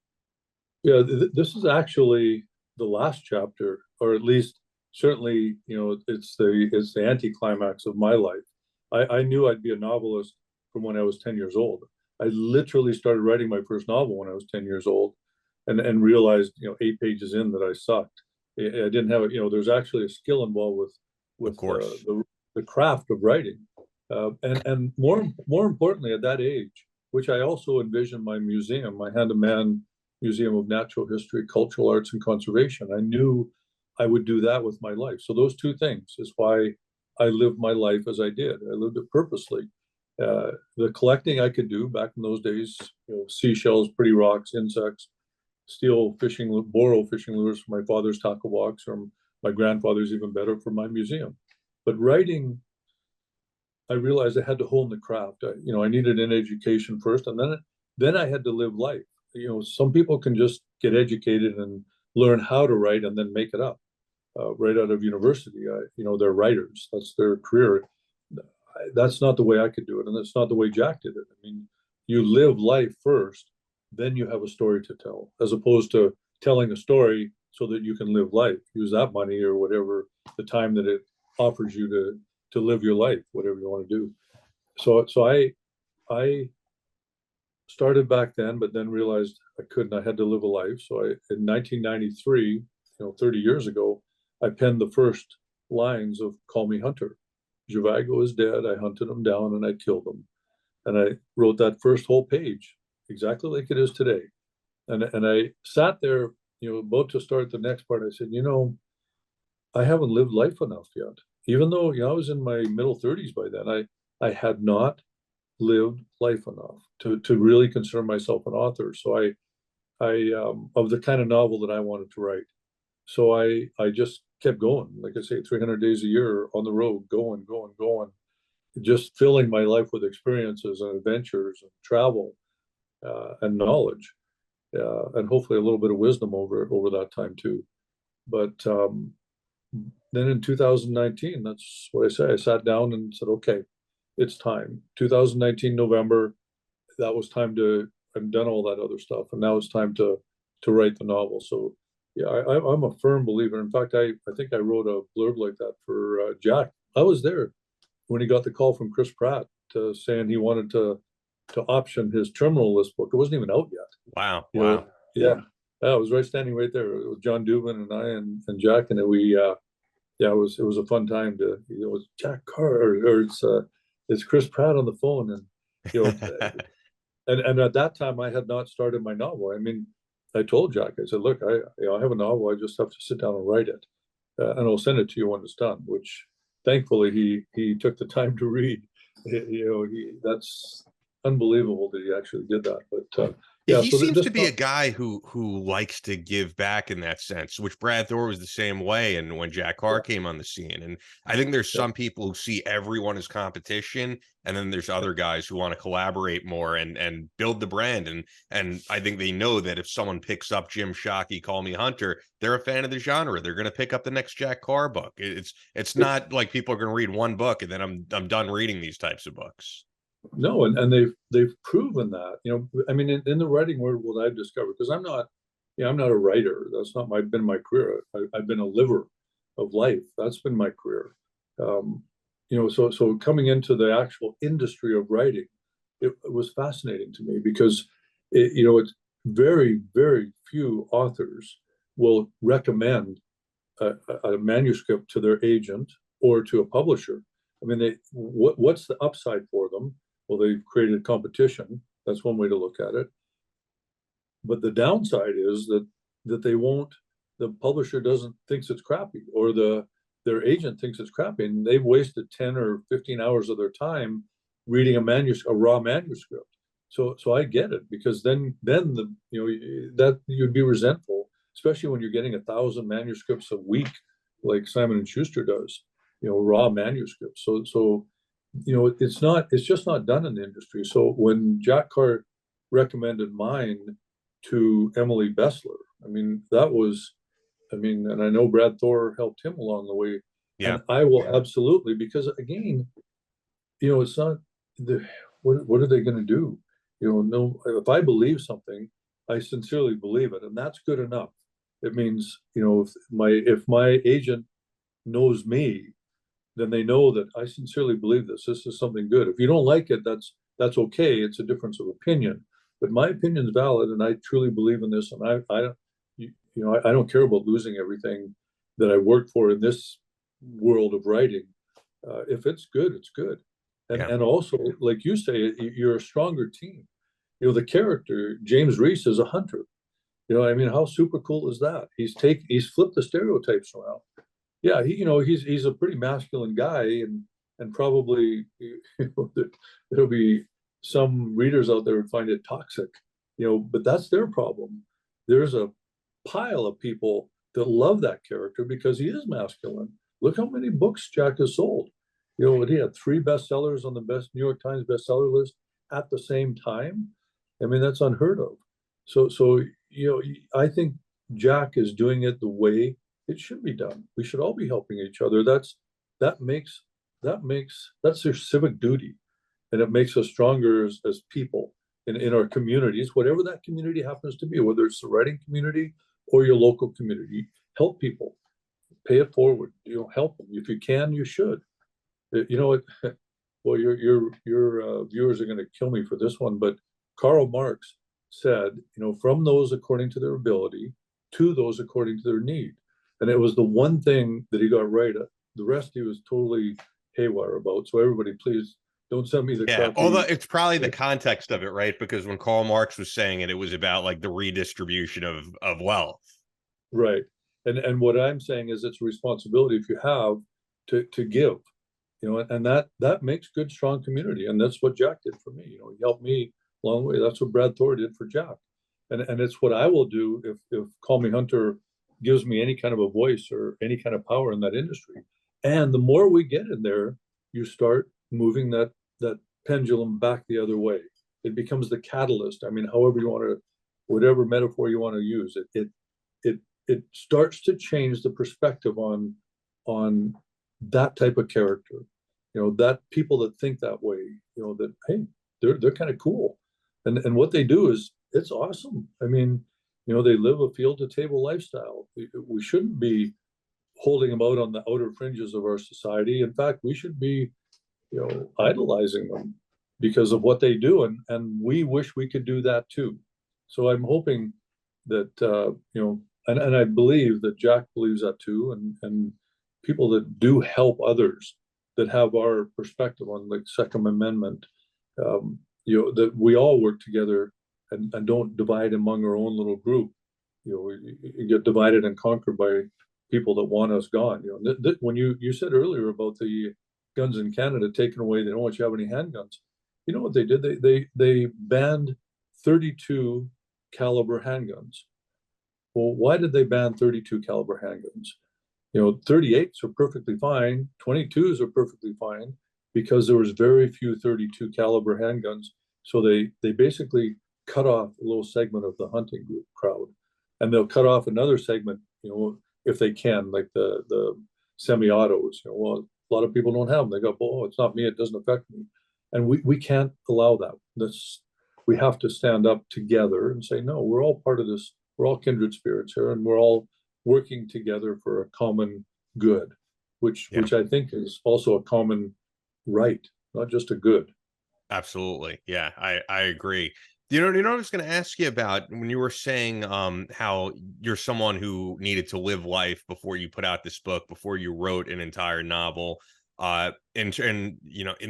Yeah, this is actually the last chapter, or at least certainly, it's the anticlimax of my life. I knew I'd be a novelist from when I was 10 years old. I literally started writing my first novel when I was 10 years old, and realized, 8 pages in, that I sucked. I didn't have it. There's actually a skill involved with Of course. the craft of writing, and more importantly, at that age, which I also envisioned my museum, my Hand-to-Man Museum of Natural History, Cultural Arts, and Conservation. I knew I would do that with my life. So those two things is why I lived my life as I did. I lived it purposely. The collecting I could do back in those days, seashells, pretty rocks, insects, steal borrow fishing lures from my father's tackle box, or my grandfather's, even better, for my museum. But writing, I realized I had to hone the craft. I needed an education first, and then I had to live life. Some people can just get educated and learn how to write and then make it up. Right out of university, they're writers. That's their career. That's not the way I could do it, and that's not the way Jack did it. I mean, you live life first, then you have a story to tell, as opposed to telling a story so that you can live life. Use that money or whatever, the time that it offers you to live your life, whatever you want to do. So I started back then, but then realized I couldn't. I had to live a life. So in 1993, 30 years ago, I penned the first lines of Call Me Hunter. Zhivago is dead. I hunted him down and I killed him. And I wrote that first whole page exactly like it is today. And I sat there, about to start the next part. I said, I haven't lived life enough yet. Even though, I was in my middle 30s by then, I had not lived life enough to really consider myself an author. So I of the kind of novel that I wanted to write. So I just kept going, like I say, 300 days a year on the road, going, just filling my life with experiences and adventures and travel, and knowledge, and hopefully a little bit of wisdom over that time too. But then in 2019, that's what I say. I sat down and said, okay, it's time. 2019 November, that was time to. I've done all that other stuff, and now it's time to write the novel. So yeah, I'm a firm believer. In fact, I think I wrote a blurb like that for Jack. I was there when he got the call from Chris Pratt saying he wanted to option his terminal list book. It wasn't even out yet. Wow. Yeah. I was standing right there with John Dubin and I and Jack, and we it was a fun time to, it was Jack Carr, or it's Chris Pratt on the phone, and and at that time I had not started my novel. I mean, I told Jack, I said, look, I have a novel. I just have to sit down and write it, and I'll send it to you when it's done. Which thankfully he took the time to read. That's unbelievable that he actually did that. But yeah, He so seems this to be a guy who likes to give back in that sense, which Brad Thor was the same way. And when Jack Carr came on the scene, and I think there's some people who see everyone as competition, and then there's other guys who want to collaborate more and build the brand. And I think they know that if someone picks up Jim Shockey, Call Me Hunter, they're a fan of the genre. They're going to pick up the next Jack Carr book. It's not like people are going to read one book and then I'm done reading these types of books. No, and they've proven that. I mean, in the writing world, what I've discovered, because I'm not a writer. That's not been my career. I've been a liver of life. That's been my career. So coming into the actual industry of writing, it was fascinating to me because it's very, very few authors will recommend a manuscript to their agent or to a publisher. I mean, what's the upside for them? Well, they've created competition. That's one way to look at it. But the downside is that the publisher thinks it's crappy, or their agent thinks it's crappy, and they've wasted 10 or 15 hours of their time reading a raw manuscript. So I get it, because then that you'd be resentful, especially when you're getting 1,000 manuscripts a week, like Simon and Schuster does, raw manuscripts. So it's just not done in the industry. So when Jack Carr recommended mine to Emily Bessler, and I know Brad Thor helped him along the way. Yeah. And I will absolutely, because again, it's not what are they going to do? No, if I believe something, I sincerely believe it, and that's good enough. It means, if my agent knows me, then they know that I sincerely believe this. This is something good. If you don't like it, that's okay. It's a difference of opinion, but my opinion is valid, and I truly believe in this. And I don't care about losing everything that I worked for in this world of writing. If it's good, it's good. And also, like you say, you're a stronger team. The character James Reese is a hunter. How super cool is that? He's flipped the stereotypes around. Yeah, he's a pretty masculine guy, and probably there'll be some readers out there who find it toxic, but that's their problem. There's a pile of people that love that character because he is masculine. Look how many books Jack has sold. He had 3 bestsellers on the New York Times bestseller list at the same time. That's unheard of. So I think Jack is doing it the way it should be done. We should all be helping each other. That's their civic duty, and it makes us stronger as people in our communities, whatever that community happens to be, whether it's the writing community or your local community. Help people, pay it forward. Help them if you can. You should. Well, your viewers are going to kill me for this one, but Karl Marx said, from those according to their ability to those according to their need. And it was the one thing that he got right. The rest he was totally haywire about. So everybody, please don't send me the crappy. Although it's probably the context of it, right? Because when Karl Marx was saying it, it was about like the redistribution of wealth. Right. And what I'm saying is it's a responsibility, if you have, to give, and that makes good, strong community. And that's what Jack did for me. He helped me along the way. That's what Brad Thor did for Jack. And it's what I will do if Call Me Hunter gives me any kind of a voice or any kind of power in that industry. And the more we get in there, you start moving that pendulum back the other way. It becomes the catalyst. However you want to, whatever metaphor you want to use, it starts to change the perspective on that type of character. That people that think that way, that, hey, they're kind of cool. And what they do is, it's awesome. They live a field to table lifestyle. We shouldn't be holding them out on the outer fringes of our society. In fact, we should be, idolizing them because of what they do. And we wish we could do that too. So I'm hoping that, and I believe that Jack believes that too. And people that do help others, that have our perspective on the Second Amendment, that we all work together and don't divide among our own little group. You get divided and conquered by people that want us gone. When you said earlier about the guns in Canada taken away, they don't want you to have any handguns. You know what they did? They banned 32 caliber handguns. Well, why did they ban 32 caliber handguns? 38s are perfectly fine, 22s are perfectly fine, because there was very few 32 caliber handguns. So they basically cut off a little segment of the hunting group crowd, and they'll cut off another segment, if they can, like the semi-autos. Well, a lot of people don't have them. They go, oh, it's not me, it doesn't affect me. And we can't allow that. We have to stand up together and say, no, we're all part of this. We're all kindred spirits here, and we're all working together for a common good, which I think is also a common right, not just a good. Absolutely. Yeah, I agree. You know what I was going to ask you about when you were saying how you're someone who needed to live life before you put out this book, before you wrote an entire novel. And in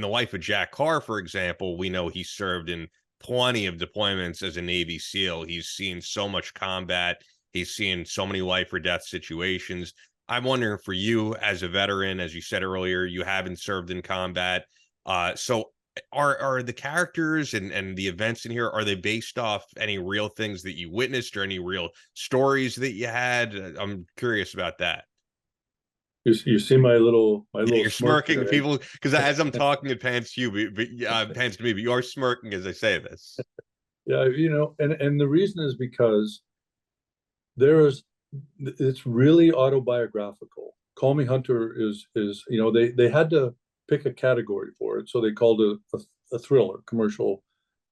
the life of Jack Carr, for example, we know he served in plenty of deployments as a Navy SEAL. He's seen so much combat. He's seen so many life or death situations. I'm wondering, for you as a veteran, as you said earlier, you haven't served in combat. So are the characters and the events in here, are they based off any real things that you witnessed or any real stories that you had? I'm curious about that. You see my little You're smirking, there, people, because as I'm talking, it pans to you, but pans to me, but you're smirking as I say this. Yeah, and the reason is because it's really autobiographical. Call Me Hunter is they had to pick a category for it, so they called it a thriller, commercial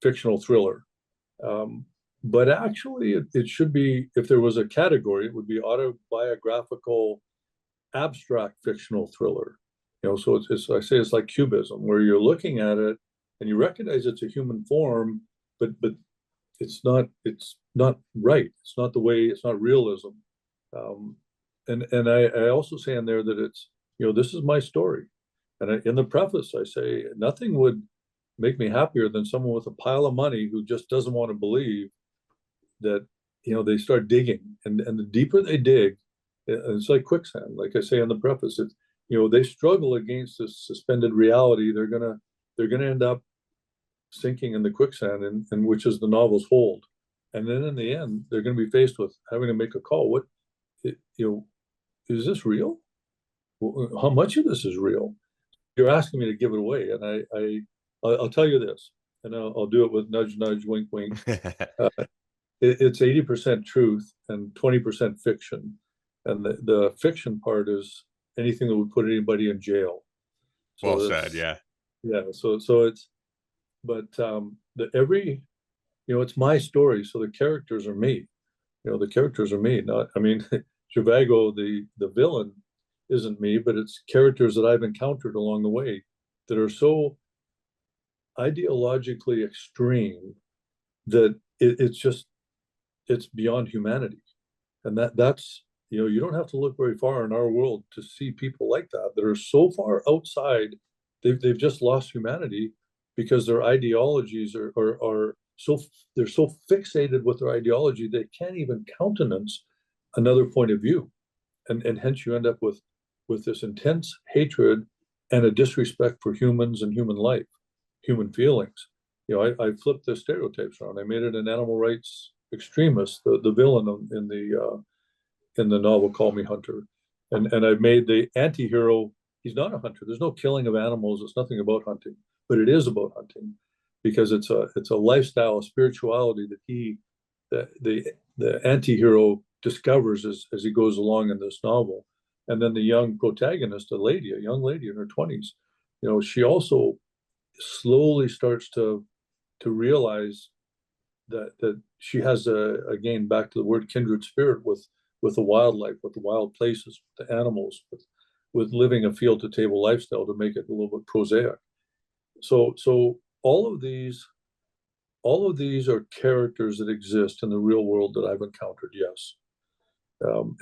fictional thriller. But actually, it should be, if there was a category, it would be autobiographical, abstract fictional thriller. So I say it's like cubism, where you're looking at it and you recognize it's a human form, but it's not right. It's not the way. It's not realism. And I also say in there that it's this is my story. And in the preface, I say nothing would make me happier than someone with a pile of money who just doesn't want to believe that, they start digging. And the deeper they dig, it's like quicksand. Like I say in the preface, it's, they struggle against this suspended reality. They're gonna end up sinking in the quicksand, and which is the novel's hold. And then in the end, they're going to be faced with having to make a call. Is this real? How much of this is real? You're asking me to give it away, and I'll tell you this, and I'll do it with nudge, nudge, wink, wink. It's 80% truth and 20% fiction, and the fiction part is anything that would put anybody in jail. So well said, yeah. So it's, but it's my story, so the characters are me. The characters are me. Not, I mean, Zhivago, the villain, isn't me, but it's characters that I've encountered along the way that are so ideologically extreme that it's beyond humanity. And that's, you don't have to look very far in our world to see people like that are so far outside. They've just lost humanity because their ideologies are so, they're so fixated with their ideology they can't even countenance another point of view, and hence you end up with this intense hatred and a disrespect for humans and human life, human feelings. I flipped the stereotypes around. I made it an animal rights extremist, the villain in the novel Call Me Hunter, and I made the anti-hero. He's not a hunter. There's no killing of animals. It's nothing about hunting, but it is about hunting, because it's a lifestyle, a spirituality that the anti-hero discovers as he goes along in this novel. And then the young protagonist, a young lady in her 20s, she also slowly starts to realize that she has again, back to the word kindred spirit with the wildlife, with the wild places, with the animals, with living a field to table lifestyle, to make it a little bit prosaic. So all of these are characters that exist in the real world that I've encountered. Yes,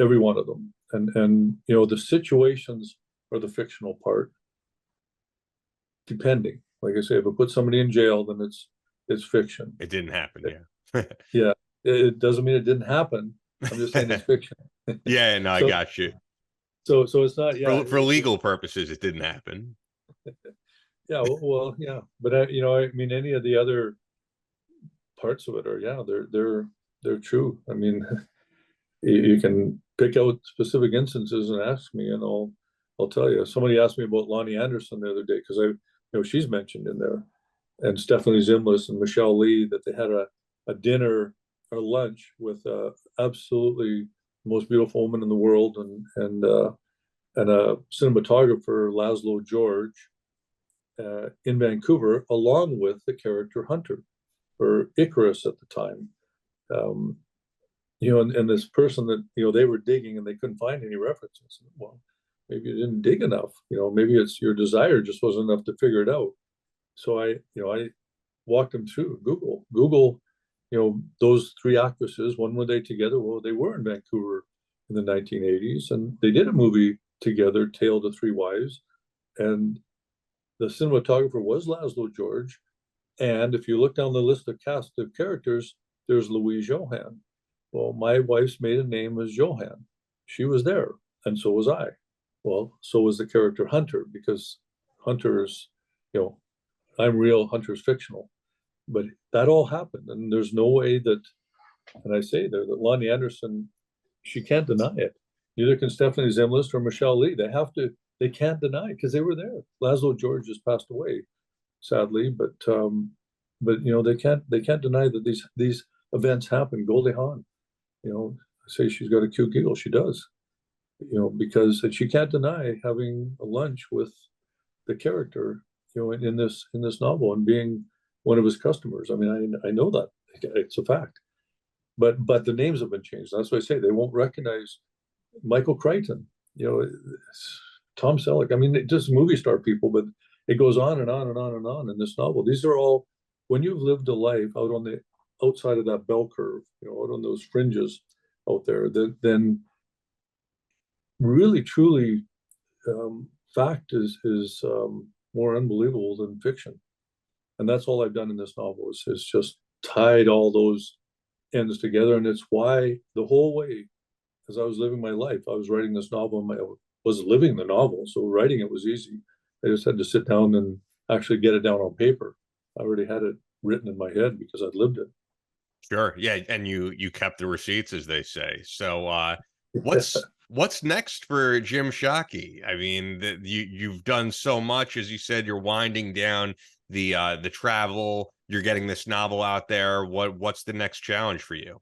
every one of them, and the situations are the fictional part. Depending, like I say, if I put somebody in jail, then it's fiction. It didn't happen. Yeah. Yeah, it doesn't mean it didn't happen. I'm just saying it's fiction. Yeah, no, I got you. So it's not, yeah, For legal purposes, it didn't happen. yeah, well, yeah, but I mean, any of the other parts of it are, yeah, they're true. I mean, you can pick out specific instances and ask me, and I'll tell you. Somebody asked me about Lonnie Anderson the other day because she's mentioned in there, and Stephanie Zimlis and Michelle Lee, that they had a dinner or lunch with absolutely most beautiful woman in the world, and a cinematographer, Laszlo George, in Vancouver, along with the character Hunter, or Icarus at the time. Um, and this person that, they were digging and they couldn't find any references. Well, maybe you didn't dig enough. Maybe it's your desire just wasn't enough to figure it out. So I walked them through Google, those three actresses. When were they together? Well, they were in Vancouver in the 1980s, and they did a movie together, Tale to Three Wives, and the cinematographer was Laszlo George. And if you look down the list of cast of characters, there's Louise Johan. Well, my wife's maiden name is Johan. She was there, and so was I. Well, so was the character Hunter, because Hunter's, I'm real, Hunter's fictional. But that all happened, and there's no way that, and I say there, that Lonnie Anderson, she can't deny it. Neither can Stephanie Zimlis or Michelle Lee. They can't deny it because they were there. Laszlo George just passed away, sadly, but they can't deny that these events happen. Goldie Hawn, I say she's got a cute giggle. She does, because she can't deny having a lunch with the character, in this novel, and being one of his customers. I mean, I know that it's a fact, but the names have been changed. That's why I say they won't recognize Michael Crichton, Tom Selleck. I mean, just movie star people, but it goes on and on and on and on in this novel. These are all, when you've lived a life out on the outside of that bell curve, out on those fringes out there, then really, truly, fact is more unbelievable than fiction. And that's all I've done in this novel is just tied all those ends together. And it's why the whole way, as I was living my life, I was writing this novel. I was living the novel, so writing it was easy. I just had to sit down and actually get it down on paper. I already had it written in my head because I'd lived it. Sure. Yeah, and you kept the receipts, as they say. So what's next for Jim Shockey? I mean, you've done so much, as you said. You're winding down the travel. You're getting this novel out there. What's the next challenge for you?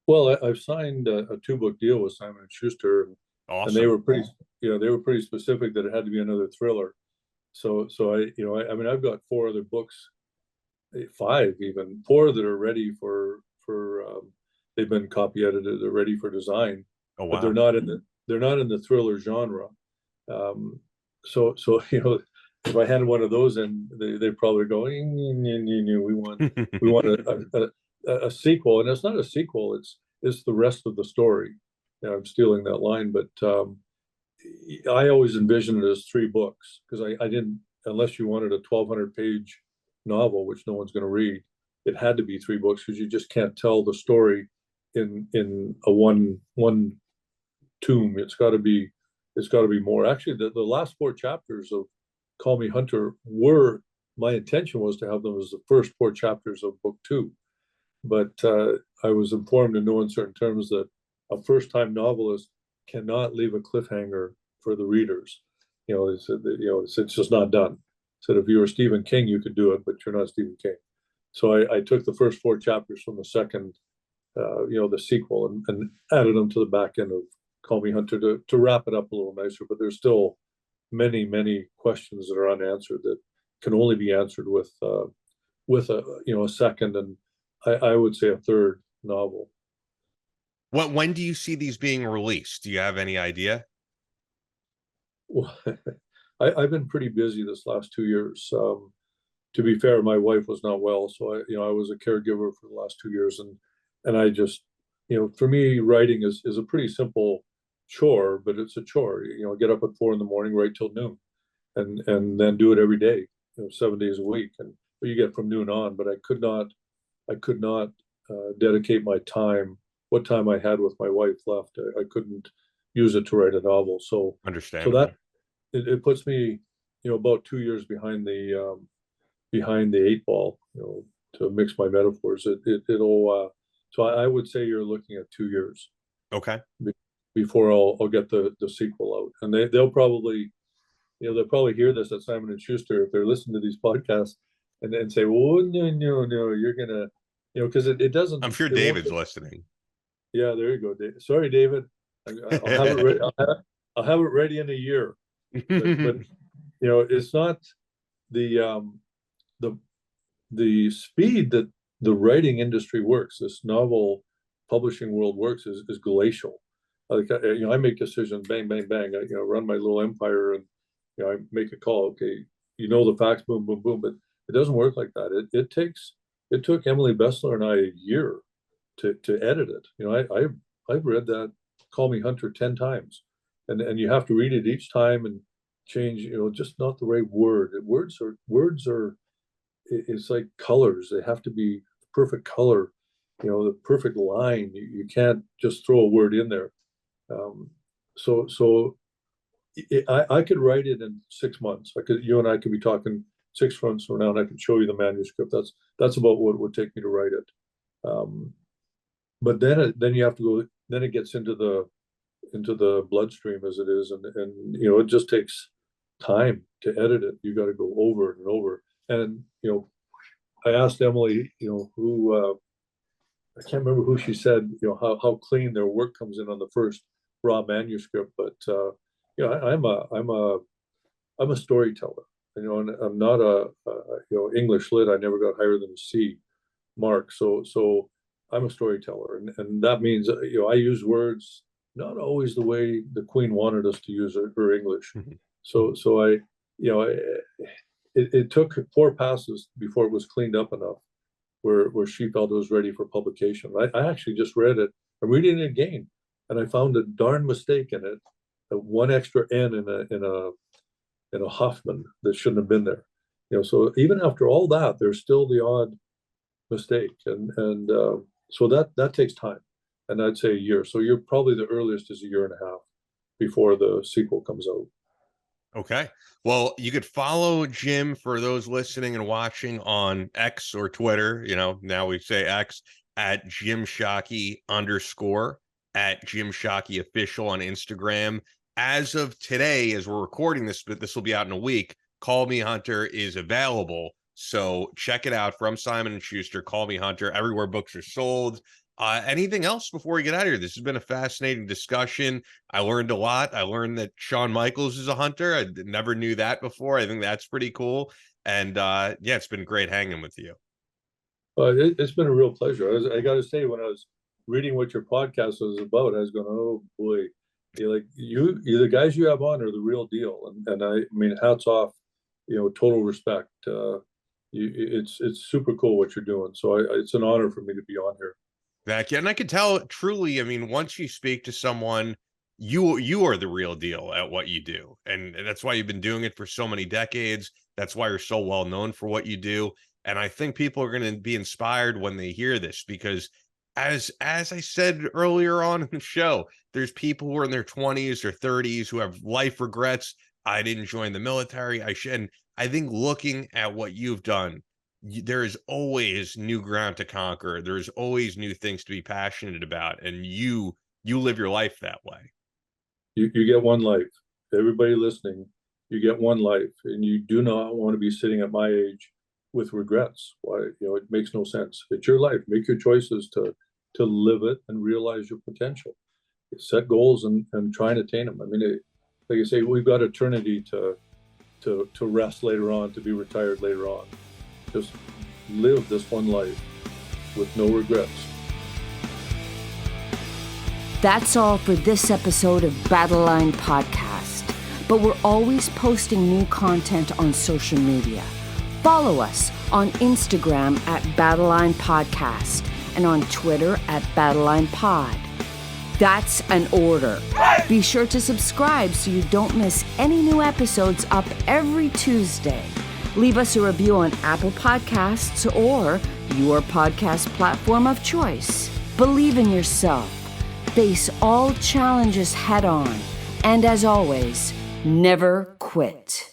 Well, I've signed a 2-book deal with Simon and Schuster, Awesome. and they were pretty specific that it had to be another thriller. So I mean, I've got 4 other books, 5 even, 4 that are ready for they've been copy edited, they're ready for design. Oh, wow. But they're not in the thriller genre. So if I handed one of those in, they probably go, we want a sequel, and it's not a sequel, it's the rest of the story. I'm stealing that line, but I always envisioned it as 3 books, because I didn't, unless you wanted a 1,200-page novel, which no one's going to read, it had to be 3 books, because you just can't tell the story in a one tomb. It's got to be more. Actually, the last 4 chapters of Call Me Hunter were, my intention was to have them as the first 4 chapters of book 2, but I was informed in no uncertain terms that a first-time novelist cannot leave a cliffhanger for the readers. It's just not done. Said if you were Stephen King, you could do it, but you're not Stephen King. So I took the first 4 chapters from the second, the sequel, and added them to the back end of Call Me Hunter to wrap it up a little nicer. But there's still many, many questions that are unanswered that can only be answered with a second, and I would say a third novel. When do you see these being released? Do you have any idea? Well, I've been pretty busy this last 2 years. To be fair, my wife was not well, so I was a caregiver for the last 2 years, and I just, for me, writing is a pretty simple chore, but it's a chore. Get up at 4 a.m, write till noon, and then do it every day, 7 days a week, and you get from noon on. But I could not dedicate my time, what time I had with my wife left. I couldn't use it to write a novel. So Understandable. that it puts me, about 2 years behind the eight ball, to mix my metaphors. It'll so I would say you're looking at 2 years Okay. before I'll get the sequel out, and they'll probably hear this at Simon and Schuster if they're listening to these podcasts, and then say, well, no, you're gonna, because it doesn't. I'm sure David's listening. Yeah, there you go, Dave. Sorry, David. I'll have it ready. I'll have it ready in a year. But it's not the speed that the writing industry works. This novel publishing world works is glacial. Like I make decisions, bang, bang, bang. I run my little empire, and I make a call. Okay, the facts, boom, boom, boom. But it doesn't work like that. It took Emily Bessler and I a year to edit it. I've read that Call Me Hunter 10 times, and you have to read it each time and change, just not the right word. Words are it's like colors. They have to be the perfect color, the perfect line. You can't just throw a word in there. I could write it in 6 months. You and I could be talking 6 months from now, and I can show you the manuscript. That's about what it would take me to write it. But then you have to go. Then it gets into the bloodstream as it is, and it just takes time to edit it. You got to go over and over. And I asked Emily, who I can't remember who she said, how clean their work comes in on the first raw manuscript. But I'm a storyteller, and I'm not a English lit. I never got higher than a C mark. So I'm a storyteller, and that means I use words not always the way the Queen wanted us to use her English. Mm-hmm. So I it took 4 passes before it was cleaned up enough where she felt it was ready for publication. I actually just read it. I'm reading it again, and I found a darn mistake in it. One extra N in a Hoffman that shouldn't have been there. So even after all that, there's still the odd mistake, and so that takes time, and I'd say a year. So you're probably the earliest is a year and a half before the sequel comes out. Okay. Well, you could follow Jim, for those listening and watching, on X or Twitter. Now we say X, at Jim Shockey _ at Jim Shockey official on Instagram. As of today, as we're recording this, but this will be out in a week, Call Me Hunter is available. So check it out from Simon & Schuster, Call Me Hunter, everywhere books are sold. Anything else before we get out of here? This has been a fascinating discussion. I learned a lot. I learned that Shawn Michaels is a hunter. I never knew that before. I think that's pretty cool. And it's been great hanging with you. It's been a real pleasure. I got to say, when I was reading what your podcast was about, I was going, oh boy, the guys you have on are the real deal. And I mean, hats off, total respect. It's super cool what you're doing. So it's an honor for me to be on here. And I can tell, truly, I mean, once you speak to someone, you are the real deal at what you do. And that's why you've been doing it for so many decades. That's why you're so well known for what you do. And I think people are going to be inspired when they hear this, because as I said earlier on in the show, there's people who are in their 20s or 30s who have life regrets. I didn't join the military. I should. And I think looking at what you've done, there is always new ground to conquer. There's always new things to be passionate about. And you live your life that way. You get one life. Everybody listening, you get one life, and you do not want to be sitting at my age with regrets. Why? It makes no sense. It's your life. Make your choices to live it and realize your potential. Set goals and try and attain them. I mean, like I say, we've got eternity to rest later on, to be retired later on. Just live this one life with no regrets. That's all for this episode of Battle Line Podcast. But we're always posting new content on social media. Follow us on Instagram at Battle Line Podcast and on Twitter at Battle Line Pod. That's an order. Be sure to subscribe so you don't miss any new episodes up every Tuesday. Leave us a review on Apple Podcasts or your podcast platform of choice. Believe in yourself. face all challenges head on, and as always, never quit.